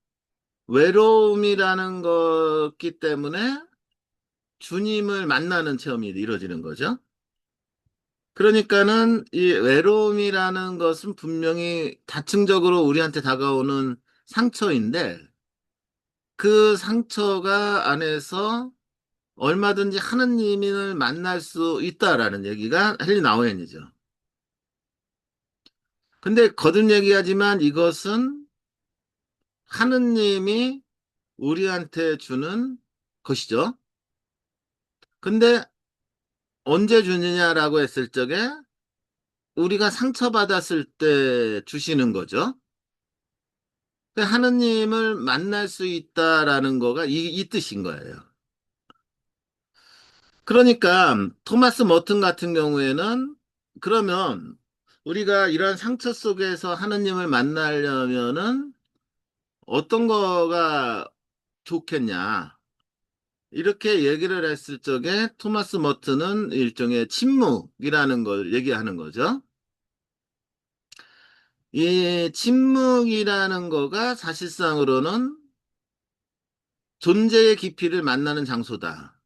외로움이라는 거기 때문에 주님을 만나는 체험이 이루어지는 거죠. 그러니까는 이 외로움이라는 것은 분명히 다층적으로 우리한테 다가오는 상처인데 그 상처가 안에서 얼마든지 하느님을 만날 수 있다라는 얘기가 헨리 나우엔이죠. 근데 거듭 얘기하지만 이것은 하느님이 우리한테 주는 것이죠. 근데 언제 주느냐라고 했을 적에 우리가 상처받았을 때 주시는 거죠. 하느님을 만날 수 있다라는 거가 이 뜻인 거예요. 그러니까 토마스 머튼 같은 경우에는 그러면 우리가 이런 상처 속에서 하느님을 만나려면은 어떤 거가 좋겠냐. 이렇게 얘기를 했을 적에 토마스 머튼은 일종의 침묵이라는 걸 얘기하는 거죠. 이 침묵이라는 거가 사실상으로는 존재의 깊이를 만나는 장소다.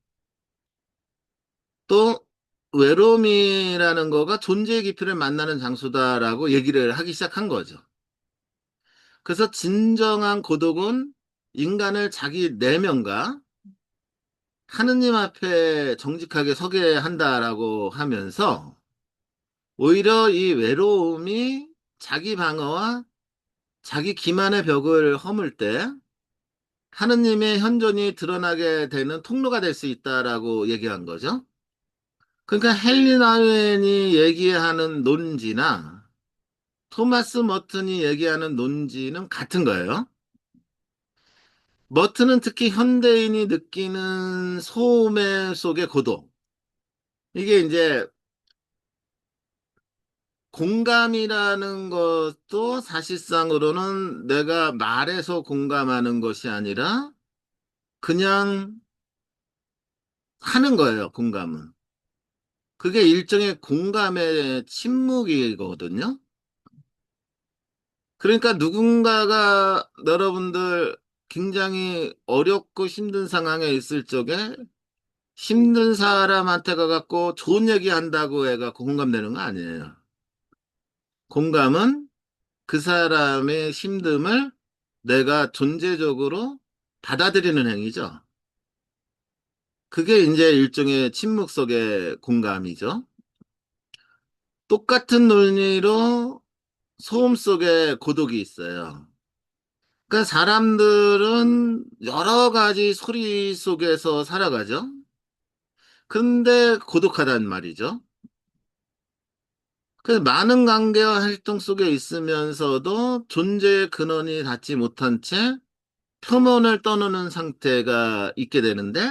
또 외로움이라는 거가 존재의 깊이를 만나는 장소다라고 얘기를 하기 시작한 거죠. 그래서 진정한 고독은 인간을 자기 내면과 하느님 앞에 정직하게 서게 한다라고 하면서 오히려 이 외로움이 자기 방어와 자기 기만의 벽을 허물 때 하느님의 현존이 드러나게 되는 통로가 될 수 있다라고 얘기한 거죠. 그러니까 헨리 나우엔이 얘기하는 논지나 토마스 머튼이 얘기하는 논지는 같은 거예요. 머튼은 특히 현대인이 느끼는 소외 속의 고독. 이게 이제 공감이라는 것도 사실상으로는 내가 말해서 공감하는 것이 아니라 그냥 하는 거예요, 공감은. 그게 일종의 공감의 침묵이거든요. 그러니까 누군가가 여러분들 굉장히 어렵고 힘든 상황에 있을 적에 힘든 사람한테 가갖고 좋은 얘기 한다고 해갖고 공감되는 거 아니에요. 공감은 그 사람의 힘듦을 내가 존재적으로 받아들이는 행위죠. 그게 이제 일종의 침묵 속의 공감이죠. 똑같은 논리로 소음 속에 고독이 있어요. 그러니까 사람들은 여러 가지 소리 속에서 살아가죠. 근데 고독하단 말이죠. 그 많은 관계와 활동 속에 있으면서도 존재의 근원이 닿지 못한 채 표면을 떠나는 상태가 있게 되는데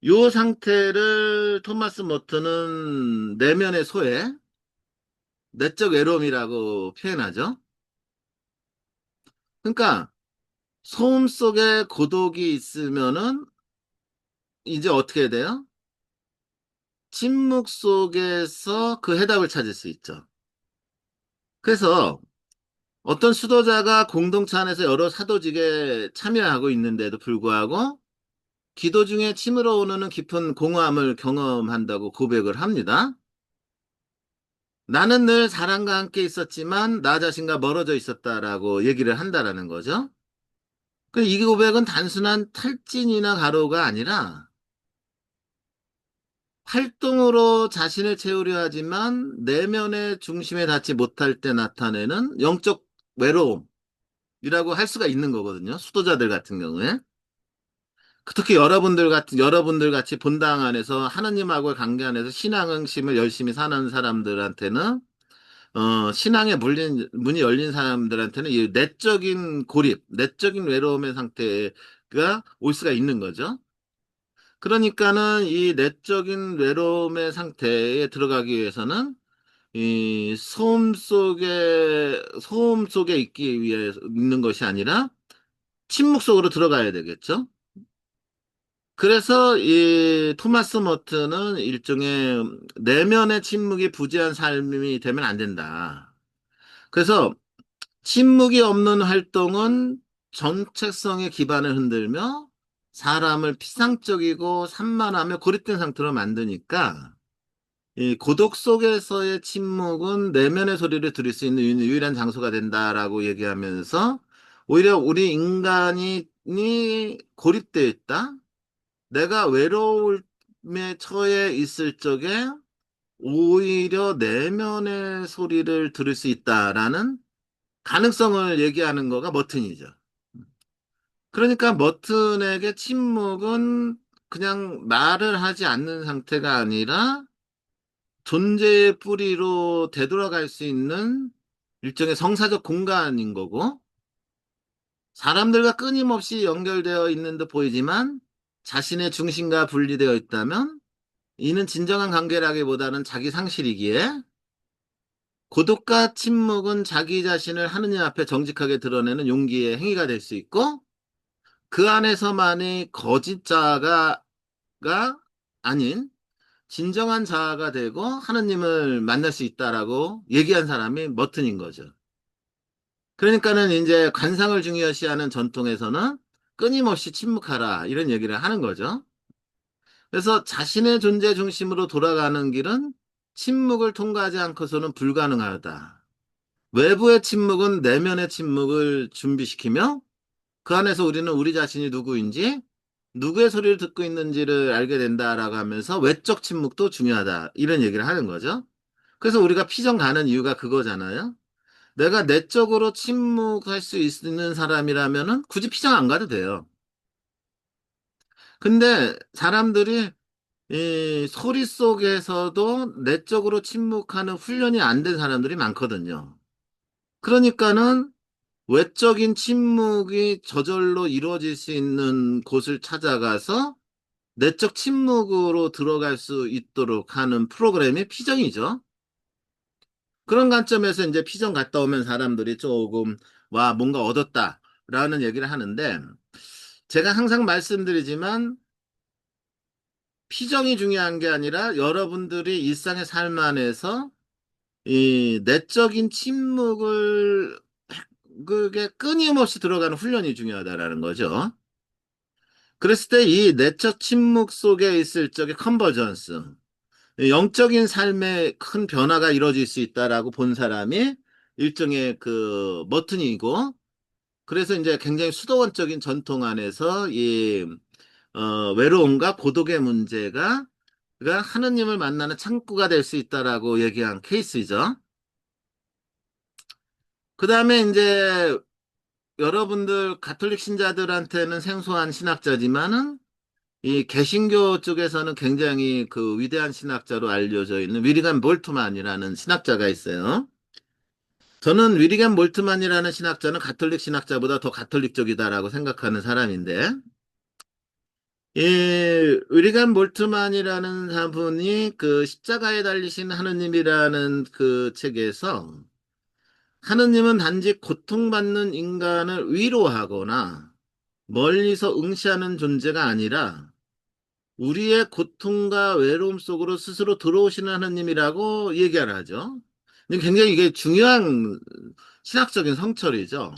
이 상태를 토마스 머튼은 내면의 소외, 내적 외로움이라고 표현하죠. 그러니까 소음 속에 고독이 있으면은 이제 어떻게 돼요? 침묵 속에서 그 해답을 찾을 수 있죠. 그래서 어떤 수도자가 공동체 안에서 여러 사도직에 참여하고 있는데도 불구하고 기도 중에 침으로 오르는 깊은 공허함을 경험한다고 고백을 합니다. 나는 늘 사랑과 함께 있었지만 나 자신과 멀어져 있었다라고 얘기를 한다라는 거죠. 이 고백은 단순한 탈진이나 가로가 아니라 활동으로 자신을 채우려 하지만 내면의 중심에 닿지 못할 때 나타내는 영적 외로움이라고 할 수가 있는 거거든요. 수도자들 같은 경우에. 특히 여러분들 같이 본당 안에서 하나님하고의 관계 안에서 신앙심을 열심히 사는 사람들한테는, 신앙의 문이 열린 사람들한테는 이 내적인 고립, 내적인 외로움의 상태가 올 수가 있는 거죠. 그러니까는 이 내적인 외로움의 상태에 들어가기 위해서는 이 소음 속에 있기 위해 있는 것이 아니라 침묵 속으로 들어가야 되겠죠. 그래서 이 토마스 머트는 일종의 내면의 침묵이 부재한 삶이 되면 안 된다. 그래서 침묵이 없는 활동은 정체성의 기반을 흔들며 사람을 피상적이고 산만하며 고립된 상태로 만드니까 이 고독 속에서의 침묵은 내면의 소리를 들을 수 있는 유일한 장소가 된다라고 얘기하면서 오히려 우리 인간이 고립되어 있다. 내가 외로움에 처해 있을 적에 오히려 내면의 소리를 들을 수 있다라는 가능성을 얘기하는 거가 머튼이죠. 그러니까 머튼에게 침묵은 그냥 말을 하지 않는 상태가 아니라 존재의 뿌리로 되돌아갈 수 있는 일종의 성사적 공간인 거고, 사람들과 끊임없이 연결되어 있는 듯 보이지만 자신의 중심과 분리되어 있다면 이는 진정한 관계라기보다는 자기 상실이기에, 고독과 침묵은 자기 자신을 하느님 앞에 정직하게 드러내는 용기의 행위가 될 수 있고, 그 안에서만이 거짓 자아가 아닌 진정한 자아가 되고 하느님을 만날 수 있다라고 얘기한 사람이 머튼인 거죠. 그러니까는 이제 관상을 중요시하는 전통에서는 끊임없이 침묵하라 이런 얘기를 하는 거죠. 그래서 자신의 존재 중심으로 돌아가는 길은 침묵을 통과하지 않고서는 불가능하다. 외부의 침묵은 내면의 침묵을 준비시키며 그 안에서 우리는 우리 자신이 누구인지, 누구의 소리를 듣고 있는지를 알게 된다라고 하면서 외적 침묵도 중요하다. 이런 얘기를 하는 거죠. 그래서 우리가 피정 가는 이유가 그거잖아요. 내가 내적으로 침묵할 수 있는 사람이라면은 굳이 피정 안 가도 돼요. 근데 사람들이 이 소리 속에서도 내적으로 침묵하는 훈련이 안 된 사람들이 많거든요. 그러니까는 외적인 침묵이 저절로 이루어질 수 있는 곳을 찾아가서 내적 침묵으로 들어갈 수 있도록 하는 프로그램이 피정이죠. 그런 관점에서 이제 피정 갔다 오면 사람들이 조금, 와, 뭔가 얻었다라는 얘기를 하는데, 제가 항상 말씀드리지만, 피정이 중요한 게 아니라 여러분들이 일상의 삶 안에서 이 내적인 침묵을 그게 끊임없이 들어가는 훈련이 중요하다라는 거죠. 그랬을 때 이 내적 침묵 속에 있을 적의 컨버전스, 영적인 삶에 큰 변화가 이루어질 수 있다라고 본 사람이 일종의 그 머튼이고, 그래서 이제 굉장히 수도원적인 전통 안에서 외로움과 고독의 문제가 그가 하느님을 만나는 창구가 될 수 있다라고 얘기한 케이스죠. 그 다음에 이제 여러분들 가톨릭 신자들한테는 생소한 신학자지만은 이 개신교 쪽에서는 굉장히 그 위대한 신학자로 알려져 있는 위리감 몰트만이라는 신학자가 있어요. 저는 위리감 몰트만이라는 신학자는 가톨릭 신학자보다 더 가톨릭적이다라고 생각하는 사람인데, 이 위리감 몰트만이라는 분이 그 십자가에 달리신 하느님이라는 그 책에서 하느님은 단지 고통받는 인간을 위로하거나 멀리서 응시하는 존재가 아니라 우리의 고통과 외로움 속으로 스스로 들어오시는 하느님이라고 얘기를 하죠. 근데 굉장히 이게 중요한 신학적인 성찰이죠.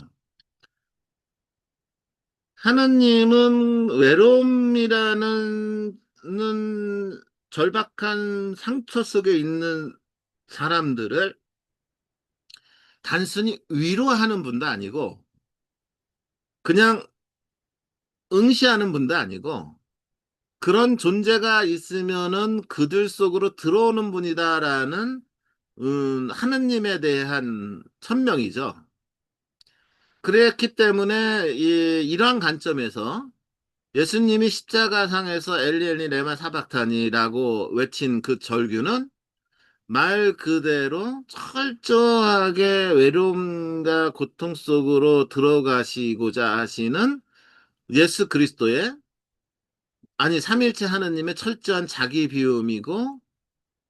하느님은 외로움이라는 절박한 상처 속에 있는 사람들을 단순히 위로하는 분도 아니고 그냥 응시하는 분도 아니고 그런 존재가 있으면은 그들 속으로 들어오는 분이다라는 하느님에 대한 천명이죠. 그랬기 때문에 이러한 관점에서 예수님이 십자가상에서 엘리 엘리 레마 사박타니라고 외친 그 절규는 말 그대로 철저하게 외로움과 고통 속으로 들어가시고자 하시는 예수 그리스도의, 아니 삼일체 하느님의 철저한 자기 비움이고,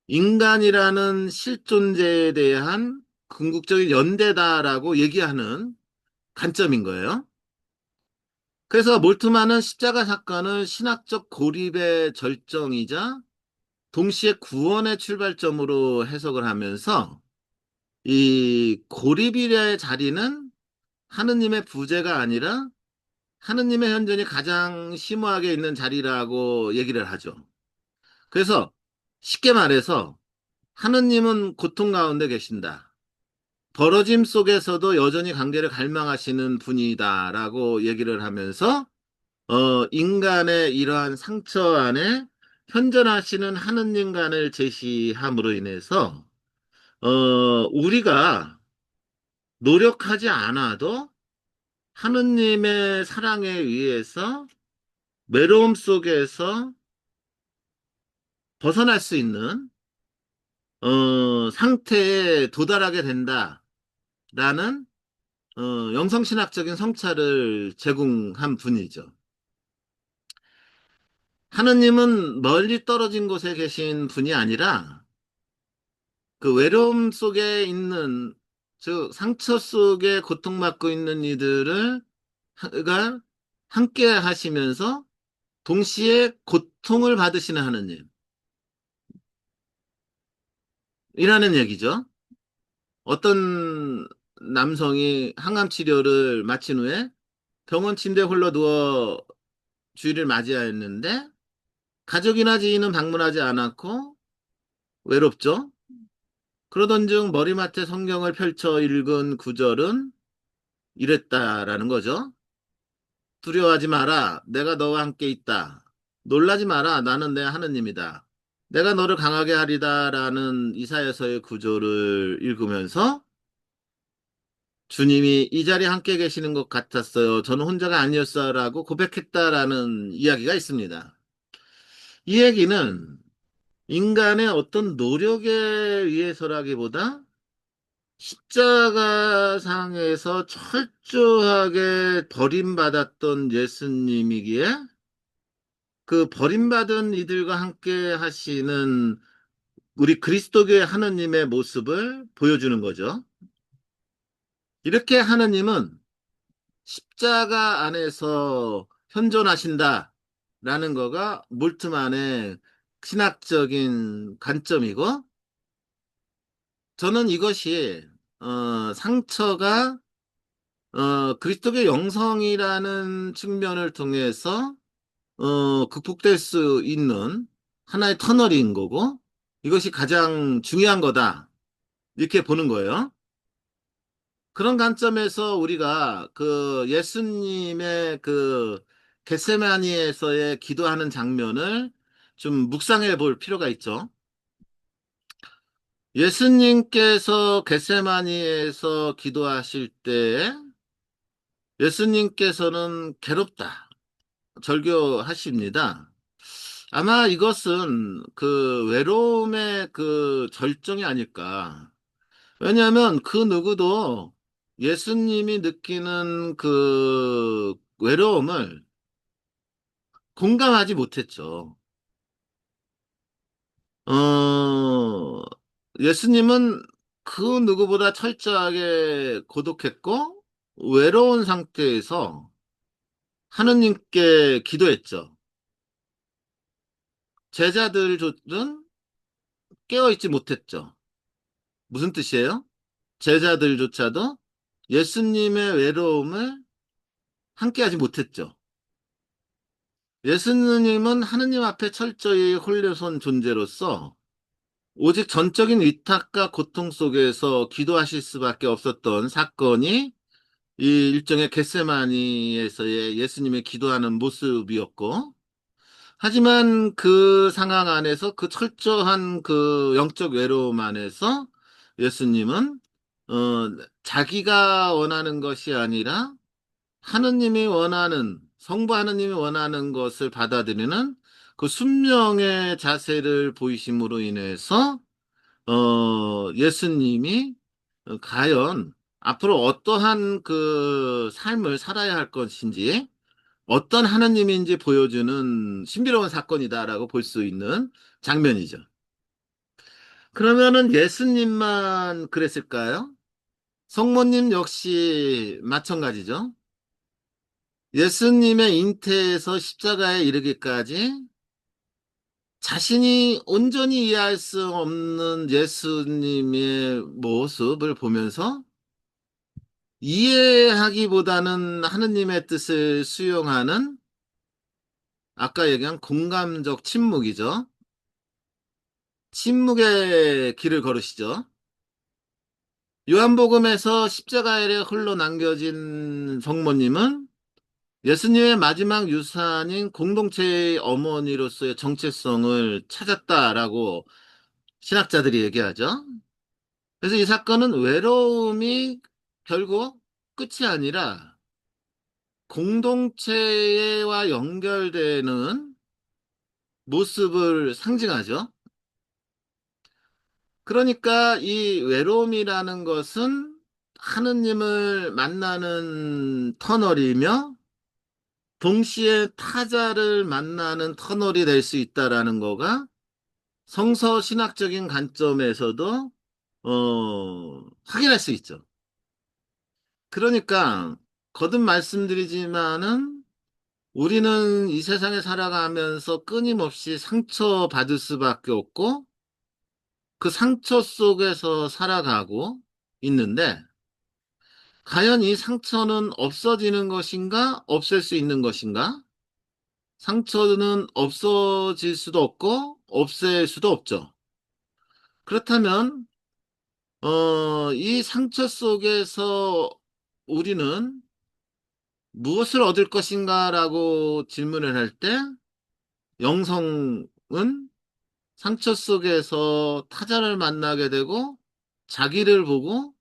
인간이라는 실존재에 대한 궁극적인 연대다라고 얘기하는 관점인 거예요. 그래서 몰트만은 십자가 사건을 신학적 고립의 절정이자 동시에 구원의 출발점으로 해석을 하면서, 이 고립이라의 자리는 하느님의 부재가 아니라 하느님의 현존이 가장 심오하게 있는 자리라고 얘기를 하죠. 그래서 쉽게 말해서 하느님은 고통 가운데 계신다. 벌어짐 속에서도 여전히 관계를 갈망하시는 분이다라고 얘기를 하면서 인간의 이러한 상처 안에 현존하시는 하느님간을 제시함으로 인해서 우리가 노력하지 않아도 하느님의 사랑에 의해서 외로움 속에서 벗어날 수 있는 상태에 도달하게 된다라는 영성신학적인 성찰을 제공한 분이죠. 하느님은 멀리 떨어진 곳에 계신 분이 아니라 그 외로움 속에 있는, 즉 상처 속에 고통받고 있는 이들을 가 함께 하시면서 동시에 고통을 받으시는 하느님이라는 얘기죠. 어떤 남성이 항암 치료를 마친 후에 병원 침대에 홀로 누워 주일을 맞이하였는데 가족이나 지인은 방문하지 않았고 외롭죠. 그러던중 머리맡에 성경을 펼쳐 읽은 구절은 이랬다라는 거죠. 두려워하지 마라. 내가 너와 함께 있다. 놀라지 마라. 나는 내 하느님이다. 내가 너를 강하게 하리다라는 이사야서의 구절을 읽으면서 주님이 이 자리에 함께 계시는 것 같았어요. 저는 혼자가 아니었어라고 고백했다라는 이야기가 있습니다. 이 얘기는 인간의 어떤 노력에 의해서라기보다 십자가상에서 철저하게 버림받았던 예수님이기에 그 버림받은 이들과 함께 하시는 우리 그리스도교의 하느님의 모습을 보여주는 거죠. 이렇게 하느님은 십자가 안에서 현존하신다라는 거가 몰트만의 신학적인 관점이고, 저는 이것이 상처가 그리스도의 영성이라는 측면을 통해서 극복될 수 있는 하나의 터널인 거고, 이것이 가장 중요한 거다, 이렇게 보는 거예요. 그런 관점에서 우리가 그 예수님의 그 겟세마니에서의 기도하는 장면을 좀 묵상해 볼 필요가 있죠. 예수님께서 겟세마니에서 기도하실 때 예수님께서는 괴롭다, 절교하십니다. 아마 이것은 그 외로움의 그 절정이 아닐까. 왜냐하면 그 누구도 예수님이 느끼는 그 외로움을 공감하지 못했죠. 어, 예수님은 그 누구보다 철저하게 고독했고 외로운 상태에서 하느님께 기도했죠. 제자들은 깨어있지 못했죠. 무슨 뜻이에요? 제자들조차도 예수님의 외로움을 함께하지 못했죠. 예수님은 하느님 앞에 철저히 홀려선 존재로서 오직 전적인 위탁과 고통 속에서 기도하실 수밖에 없었던 사건이 이 일종의 겟세마니에서의 예수님의 기도하는 모습이었고, 하지만 그 상황 안에서 그 철저한 그 영적 외로움 안에서 예수님은 자기가 원하는 것이 아니라 하느님이 원하는, 성부 하느님이 원하는 것을 받아들이는 그 순명의 자세를 보이심으로 인해서, 예수님이 과연 앞으로 어떠한 그 삶을 살아야 할 것인지, 어떤 하느님인지 보여주는 신비로운 사건이다라고 볼 수 있는 장면이죠. 그러면은 예수님만 그랬을까요? 성모님 역시 마찬가지죠. 예수님의 잉태에서 십자가에 이르기까지 자신이 온전히 이해할 수 없는 예수님의 모습을 보면서 이해하기보다는 하느님의 뜻을 수용하는 아까 얘기한 공감적 침묵이죠. 침묵의 길을 걸으시죠. 요한복음에서 십자가에 홀로 남겨진 성모님은 예수님의 마지막 유산인 공동체의 어머니로서의 정체성을 찾았다라고 신학자들이 얘기하죠. 그래서 이 사건은 외로움이 결국 끝이 아니라 공동체와 연결되는 모습을 상징하죠. 그러니까 이 외로움이라는 것은 하느님을 만나는 터널이며 동시에 타자를 만나는 터널이 될 수 있다라는 거가 성서 신학적인 관점에서도 확인할 수 있죠. 그러니까 거듭 말씀드리지만은 우리는 이 세상에 살아가면서 끊임없이 상처받을 수밖에 없고 그 상처 속에서 살아가고 있는데 과연 이 상처는 없어지는 것인가? 없앨 수 있는 것인가? 상처는 없어질 수도 없고 없앨 수도 없죠. 그렇다면 이 상처 속에서 우리는 무엇을 얻을 것인가라고 질문을 할 때 영성은 상처 속에서 타자를 만나게 되고 자기를 보고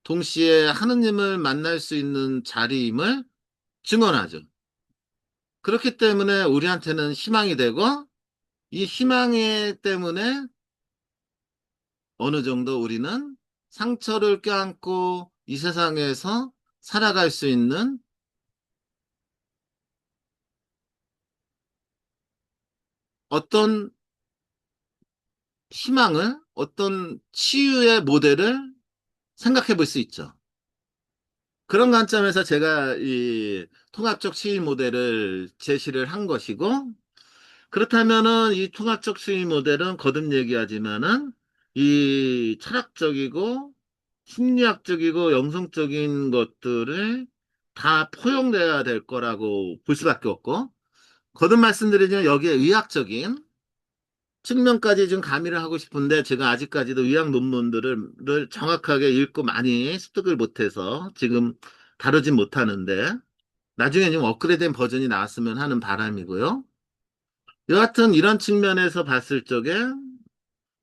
동시에 하느님을 만날 수 있는 자리임을 증언하죠. 그렇기 때문에 우리한테는 희망이 되고 이 희망에 때문에 어느 정도 우리는 상처를 껴안고 이 세상에서 살아갈 수 있는 어떤 희망을, 어떤 치유의 모델을 생각해 볼 수 있죠. 그런 관점에서 제가 이 통합적 치유 모델을 제시를 한 것이고, 그렇다면은 이 통합적 치유 모델은 거듭 얘기하지만은 이 철학적이고 심리학적이고 영성적인 것들을 다 포용돼야 될 거라고 볼 수밖에 없고, 거듭 말씀드리지만 여기에 의학적인 측면까지 좀 가미를 하고 싶은데 제가 아직까지도 의학 논문들을 정확하게 읽고 많이 습득을 못해서 지금 다루진 못하는데 나중에 좀 업그레이드된 버전이 나왔으면 하는 바람이고요. 여하튼 이런 측면에서 봤을 적에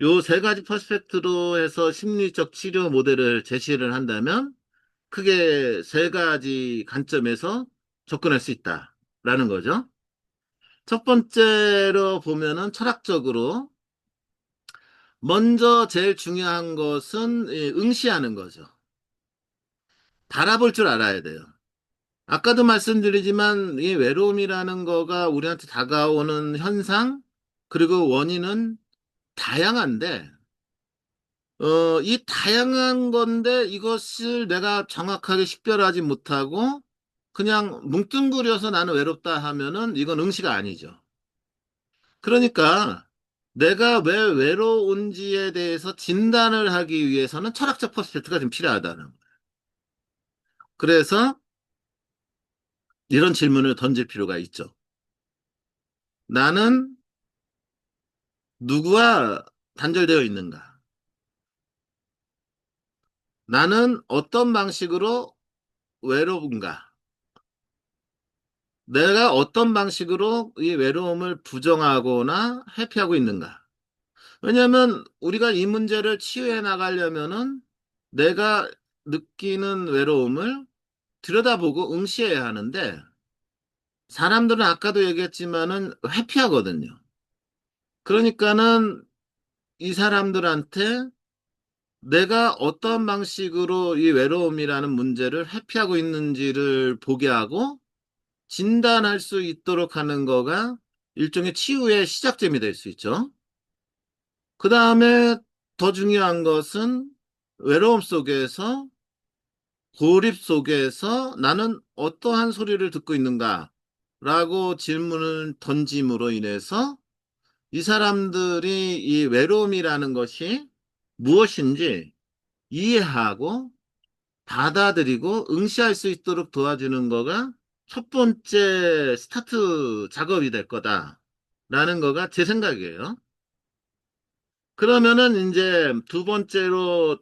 요 세 가지 퍼스펙트로 해서 심리적 치료 모델을 제시를 한다면 크게 세 가지 관점에서 접근할 수 있다라는 거죠. 첫 번째로 보면은 철학적으로 먼저 제일 중요한 것은 이 응시하는 거죠. 바라볼 줄 알아야 돼요. 아까도 말씀드리지만 이 외로움이라는 거가 우리한테 다가오는 현상, 그리고 원인은 다양한데, 이 다양한 건데 이것을 내가 정확하게 식별하지 못하고 그냥 뭉뚱그려서 나는 외롭다 하면은 이건 응시가 아니죠. 그러니까 내가 왜 외로운지에 대해서 진단을 하기 위해서는 철학적 퍼스펙트가 좀 필요하다는 거예요. 그래서 이런 질문을 던질 필요가 있죠. 나는 누구와 단절되어 있는가? 나는 어떤 방식으로 외로운가? 내가 어떤 방식으로 이 외로움을 부정하거나 회피하고 있는가? 왜냐하면 우리가 이 문제를 치유해 나가려면은 내가 느끼는 외로움을 들여다보고 응시해야 하는데, 사람들은 아까도 얘기했지만은 회피하거든요. 그러니까는 이 사람들한테 내가 어떤 방식으로 이 외로움이라는 문제를 회피하고 있는지를 보게 하고 진단할 수 있도록 하는 거가 일종의 치유의 시작점이 될 수 있죠. 그 다음에 더 중요한 것은 외로움 속에서, 고립 속에서 나는 어떠한 소리를 듣고 있는가? 라고 질문을 던짐으로 인해서 이 사람들이 이 외로움이라는 것이 무엇인지 이해하고 받아들이고 응시할 수 있도록 도와주는 거가 첫 번째 스타트 작업이 될 거다라는 거가 제 생각이에요. 그러면은 이제 두 번째로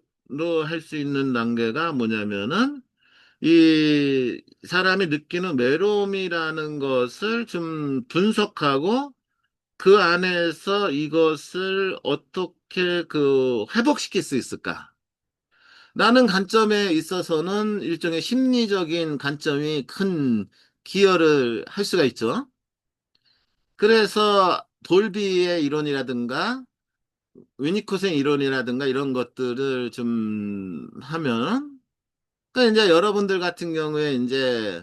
할 수 있는 단계가 뭐냐면은 이 사람이 느끼는 외로움이라는 것을 좀 분석하고 그 안에서 이것을 어떻게 회복시킬 수 있을까? 라는 관점에 있어서는 일종의 심리적인 관점이 큰 기여를 할 수가 있죠. 그래서 돌비의 이론이라든가 위니콧의 이론이라든가 이런 것들을 좀 하면, 그러니까 이제 여러분들 같은 경우에 이제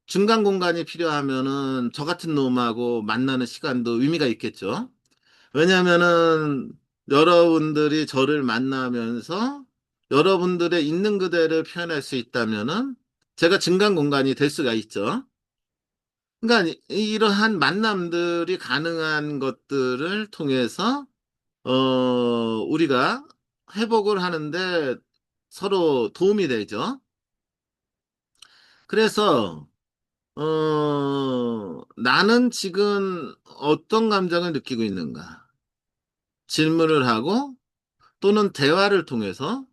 중간 공간이 필요하면은 저 같은 놈하고 만나는 시간도 의미가 있겠죠. 왜냐면은 여러분들이 저를 만나면서 여러분들의 있는 그대를 표현할 수 있다면은 제가 중간 공간이 될 수가 있죠. 그러니까 이러한 만남들이 가능한 것들을 통해서 우리가 회복을 하는데 서로 도움이 되죠. 그래서 나는 지금 어떤 감정을 느끼고 있는가? 질문을 하고 또는 대화를 통해서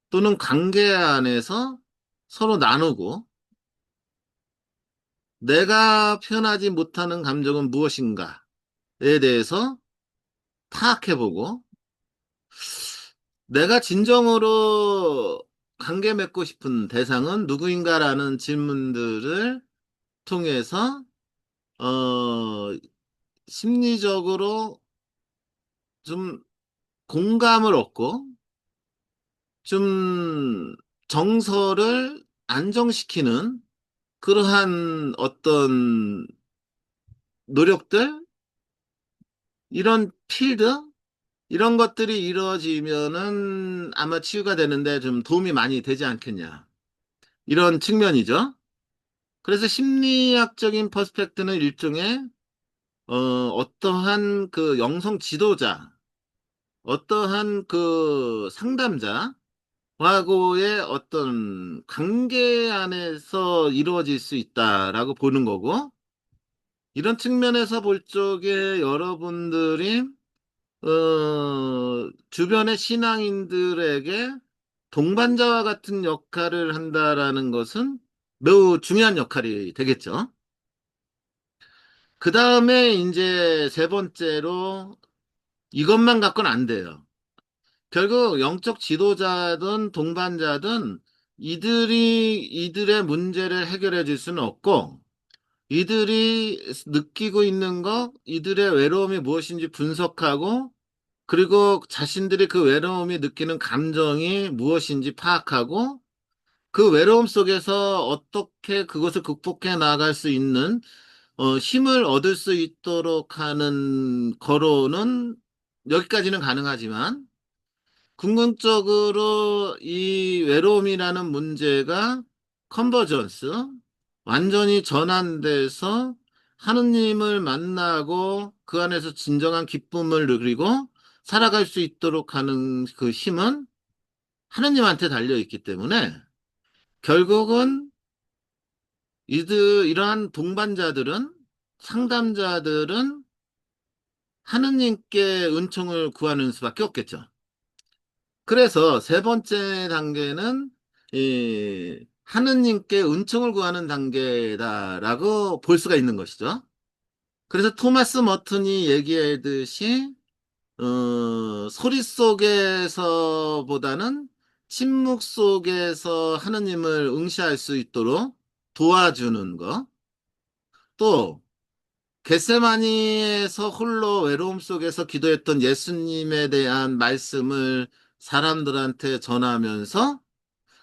또는 관계 안에서 서로 나누고 내가 표현하지 못하는 감정은 무엇인가에 대해서 파악해보고 내가 진정으로 관계 맺고 싶은 대상은 누구인가라는 질문들을 통해서 어, 심리적으로 좀 공감을 얻고 좀 정서를 안정시키는 그러한 어떤 노력들, 이런 필드, 이런 것들이 이루어지면은 아마 치유가 되는데 좀 도움이 많이 되지 않겠냐. 이런 측면이죠. 심리학적인 퍼스펙트는 일종의 어떠한 영성 지도자, 어떠한 상담자하고의 어떤 관계 안에서 이루어질 수 있다라고 보는 거고, 이런 측면에서 볼 적에 여러분들이 주변의 신앙인들에게 동반자와 같은 역할을 한다라는 것은 매우 중요한 역할이 되겠죠. 그 다음에 이제 세 번째로 이것만 갖고는 안 돼요. 결국 영적 지도자든 동반자든 이들이 이들의 문제를 해결해 줄 수는 없고 이들이 느끼고 있는 거, 이들의 외로움이 무엇인지 분석하고 그리고 자신들이 그 외로움이 느끼는 감정이 무엇인지 파악하고 그 외로움 속에서 어떻게 그것을 극복해 나갈 수 있는 힘을 얻을 수 있도록 하는 거로는 여기까지는 가능하지만 궁극적으로 이 외로움이라는 문제가 컨버전스, 완전히 전환돼서 하느님을 만나고 그 안에서 진정한 기쁨을 누리고 살아갈 수 있도록 하는 그 힘은 하느님한테 달려 있기 때문에 결국은 이러한 동반자들은, 상담자들은 하느님께 은총을 구하는 수밖에 없겠죠. 그래서 세 번째 단계는 하느님께 은총을 구하는 단계다라고 볼 수가 있는 것이죠. 그래서 토마스 머튼이 얘기하듯이 소리 속에서보다는 침묵 속에서 하느님을 응시할 수 있도록 도와주는 거. 또 겟세마니에서 홀로 외로움 속에서 기도했던 예수님에 대한 말씀을 사람들한테 전하면서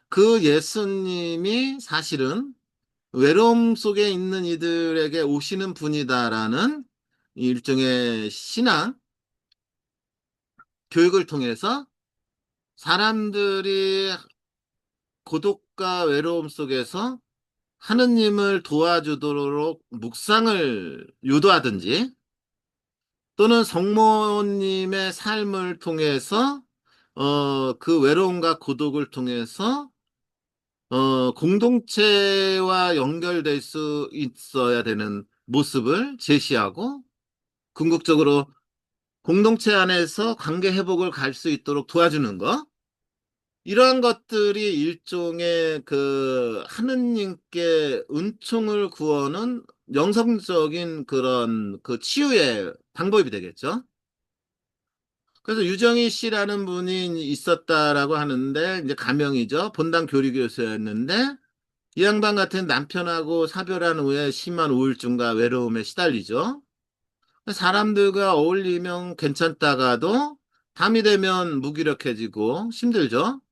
그 예수님이 사실은 외로움 속에 있는 이들에게 오시는 분이다라는 일종의 신앙 교육을 통해서 사람들이 고독과 외로움 속에서 하느님을 도와주도록 묵상을 유도하든지 또는 성모님의 삶을 통해서 그 외로움과 고독을 통해서 공동체와 연결될 수 있어야 되는 모습을 제시하고 궁극적으로 공동체 안에서 관계 회복을 갈 수 있도록 도와주는 것. 이러한 것들이 일종의 그 하느님께 은총을 구하는 영성적인 그런 그 치유의 방법이 되겠죠. 그래서 유정희 씨라는 분이 있었다라고 하는데 이제 가명이죠. 본당 교리 교수였는데 이 양반 같은 남편하고 사별한 후에 심한 우울증과 외로움에 시달리죠. 사람들과 어울리면 괜찮다가도 밤이 되면 무기력해지고 힘들죠.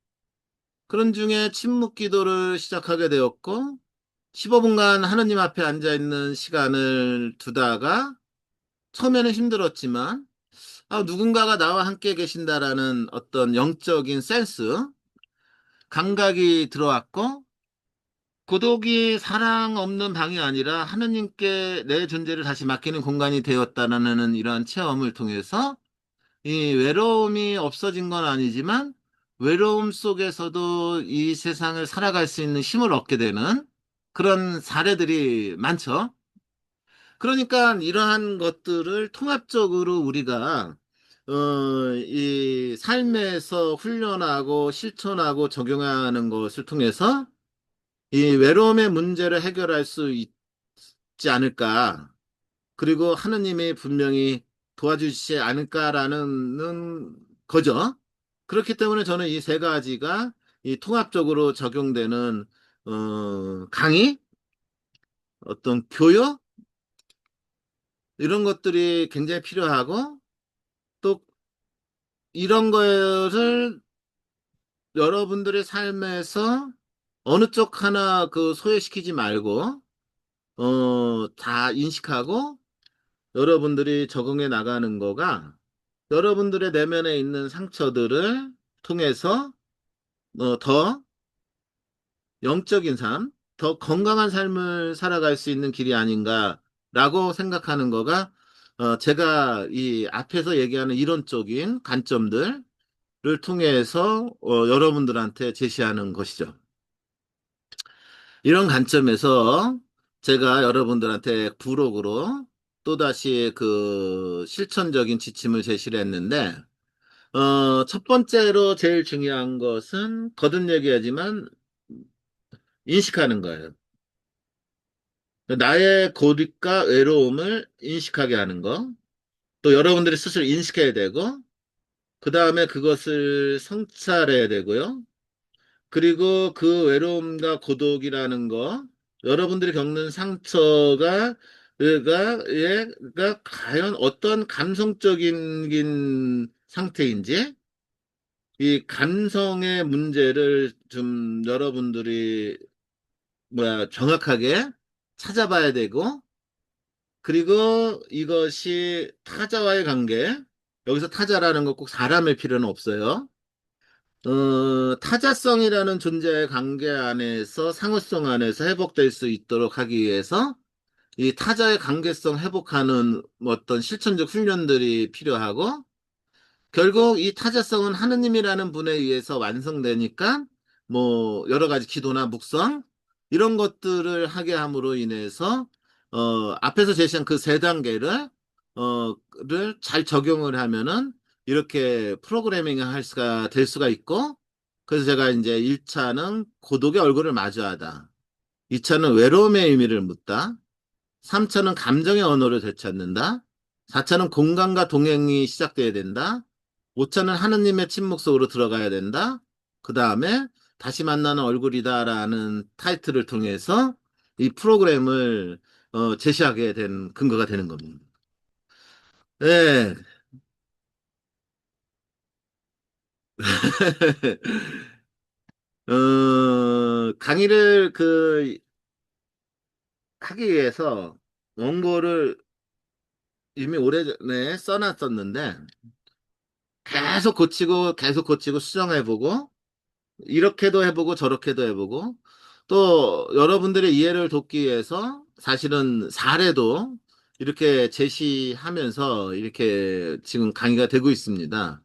그런 중에 침묵 기도를 시작하게 되었고 15분간 하느님 앞에 앉아 있는 시간을 두다가 처음에는 힘들었지만 누군가가 나와 함께 계신다라는 어떤 영적인 센스, 감각이 들어왔고 고독이 사랑 없는 방이 아니라 하느님께 내 존재를 다시 맡기는 공간이 되었다라는 이러한 체험을 통해서 이 외로움이 없어진 건 아니지만 외로움 속에서도 이 세상을 살아갈 수 있는 힘을 얻게 되는 그런 사례들이 많죠. 그러니까 이러한 것들을 통합적으로 우리가 이 삶에서 훈련하고 실천하고 적용하는 것을 통해서 이 외로움의 문제를 해결할 수 있지 않을까. 그리고 하느님이 분명히 도와주시지 않을까라는 거죠. 그렇기 때문에 저는 이 세 가지가 이 통합적으로 적용되는 강의, 어떤 교육 이런 것들이 굉장히 필요하고 또 이런 것을 여러분들의 삶에서 어느 쪽 하나 그 소외시키지 말고 다 인식하고 여러분들이 적응해 나가는 거가 여러분들의 내면에 있는 상처들을 통해서 더 영적인 삶, 더 건강한 삶을 살아갈 수 있는 길이 아닌가라고 생각하는 거가 제가 이 앞에서 얘기하는 이론적인 관점들을 통해서 여러분들한테 제시하는 것이죠. 이런 관점에서 제가 여러분들한테 부록으로 또다시 그 실천적인 지침을 제시를 했는데 첫 번째로 제일 중요한 것은 거듭 얘기하지만 인식하는 거예요. 나의 고립과 외로움을 인식하게 하는 거. 또 여러분들이 스스로 인식해야 되고, 그 다음에 그것을 성찰해야 되고요. 그리고 그 외로움과 고독이라는 거, 여러분들이 겪는 상처가, 얘가 과연 어떤 감성적인 상태인지, 이 감성의 문제를 좀 여러분들이 정확하게 찾아봐야 되고, 그리고 이것이 타자와의 관계, 여기서 타자라는 거 꼭 사람일 필요는 없어요. 타자성이라는 존재의 관계 안에서 상호성 안에서 회복될 수 있도록 하기 위해서 이 타자의 관계성 회복하는 어떤 실천적 훈련들이 필요하고 결국 이 타자성은 하느님이라는 분에 의해서 완성되니까 뭐 여러 가지 기도나 묵상 이런 것들을 하게 함으로 인해서 앞에서 제시한 그 세 단계를 잘 적용을 하면은 이렇게 프로그래밍을 할 수가 될 수가 있고 그래서 제가 이제 1차는 고독의 얼굴을 마주하다. 2차는 외로움의 의미를 묻다. 3차는 감정의 언어를 되찾는다. 4차는 공간과 동행이 시작돼야 된다. 5차는 하느님의 침묵 속으로 들어가야 된다. 그 다음에 다시 만나는 얼굴이다라는 타이틀을 통해서 이 프로그램을 제시하게 된 근거가 되는 겁니다. 네. 강의를 하기 위해서 원고를 이미 오래전에 써놨었는데 계속 고치고 수정해보고 이렇게도 해보고 저렇게도 해보고 또 여러분들의 이해를 돕기 위해서 사실은 사례도 이렇게 제시하면서 이렇게 지금 강의가 되고 있습니다.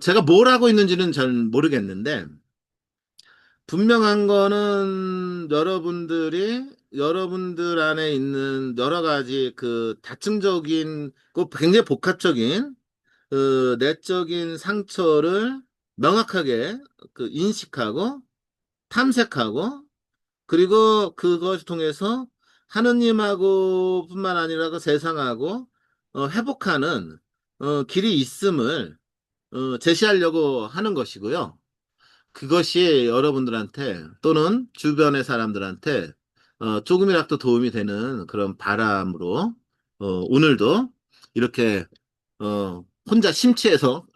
제가 뭘 하고 있는지는 잘 모르겠는데 분명한 거는 여러분들 안에 있는 여러 가지 그 다층적인 그 굉장히 복합적인 그 내적인 상처를 명확하게 그 인식하고 탐색하고 그리고 그것을 통해서 하느님하고 뿐만 아니라 그 세상하고 회복하는 길이 있음을 제시하려고 하는 것이고요. 그것이 여러분들한테 또는 주변의 사람들한테 조금이라도 도움이 되는 그런 바람으로 오늘도 이렇게 혼자 심취해서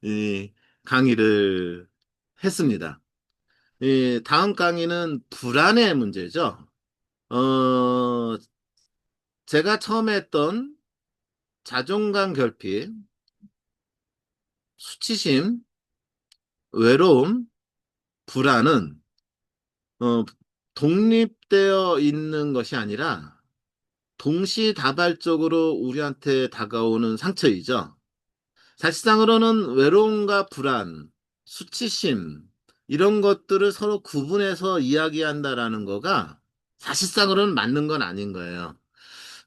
이 강의를 했습니다. 이 다음 강의는 불안의 문제죠. 어, 제가 처음에 했던 자존감 결핍, 수치심, 외로움, 불안은 어, 독립되어 있는 것이 아니라 동시다발적으로 우리한테 다가오는 상처이죠. 사실상으로는 외로움과 불안, 수치심, 이런 것들을 서로 구분해서 이야기한다라는 거가 사실상으로는 맞는 건 아닌 거예요.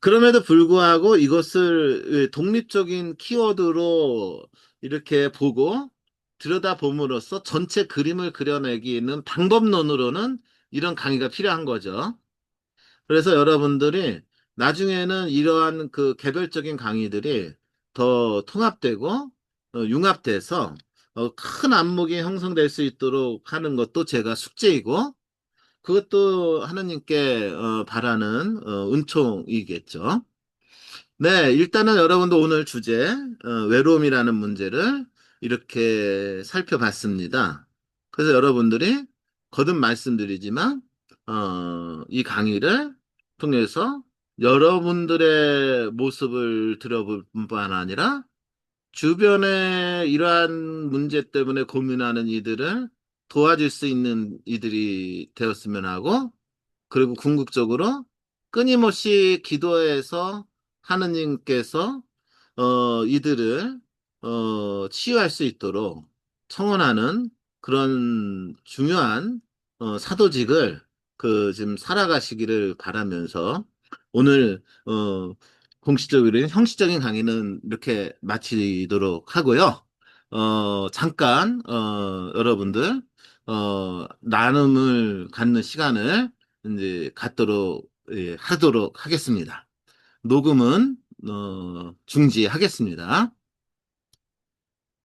그럼에도 불구하고 이것을 독립적인 키워드로 이렇게 보고 들여다봄으로써 전체 그림을 그려내기는 방법론으로는 이런 강의가 필요한 거죠. 그래서 여러분들이 나중에는 이러한 그 개별적인 강의들이 더 통합되고 융합돼서 큰 안목이 형성될 수 있도록 하는 것도 제가 숙제이고 그것도 하느님께 바라는 은총이겠죠. 네, 일단은 여러분도 오늘 주제 외로움이라는 문제를 이렇게 살펴봤습니다. 그래서 여러분들이 거듭 말씀드리지만 이 강의를 통해서 여러분들의 모습을 들어볼 뿐만 아니라 주변에 이러한 문제 때문에 고민하는 이들을 도와줄 수 있는 이들이 되었으면 하고 그리고 궁극적으로 끊임없이 기도해서 하느님께서 이들을 치유할 수 있도록 청원하는 그런 중요한 사도직을 지금 살아가시기를 바라면서 오늘 공식적으로는 형식적인 강의는 이렇게 마치도록 하고요. 잠깐 여러분들 나눔을 갖는 시간을 이제 갖도록 하도록 하겠습니다. 녹음은 중지하겠습니다.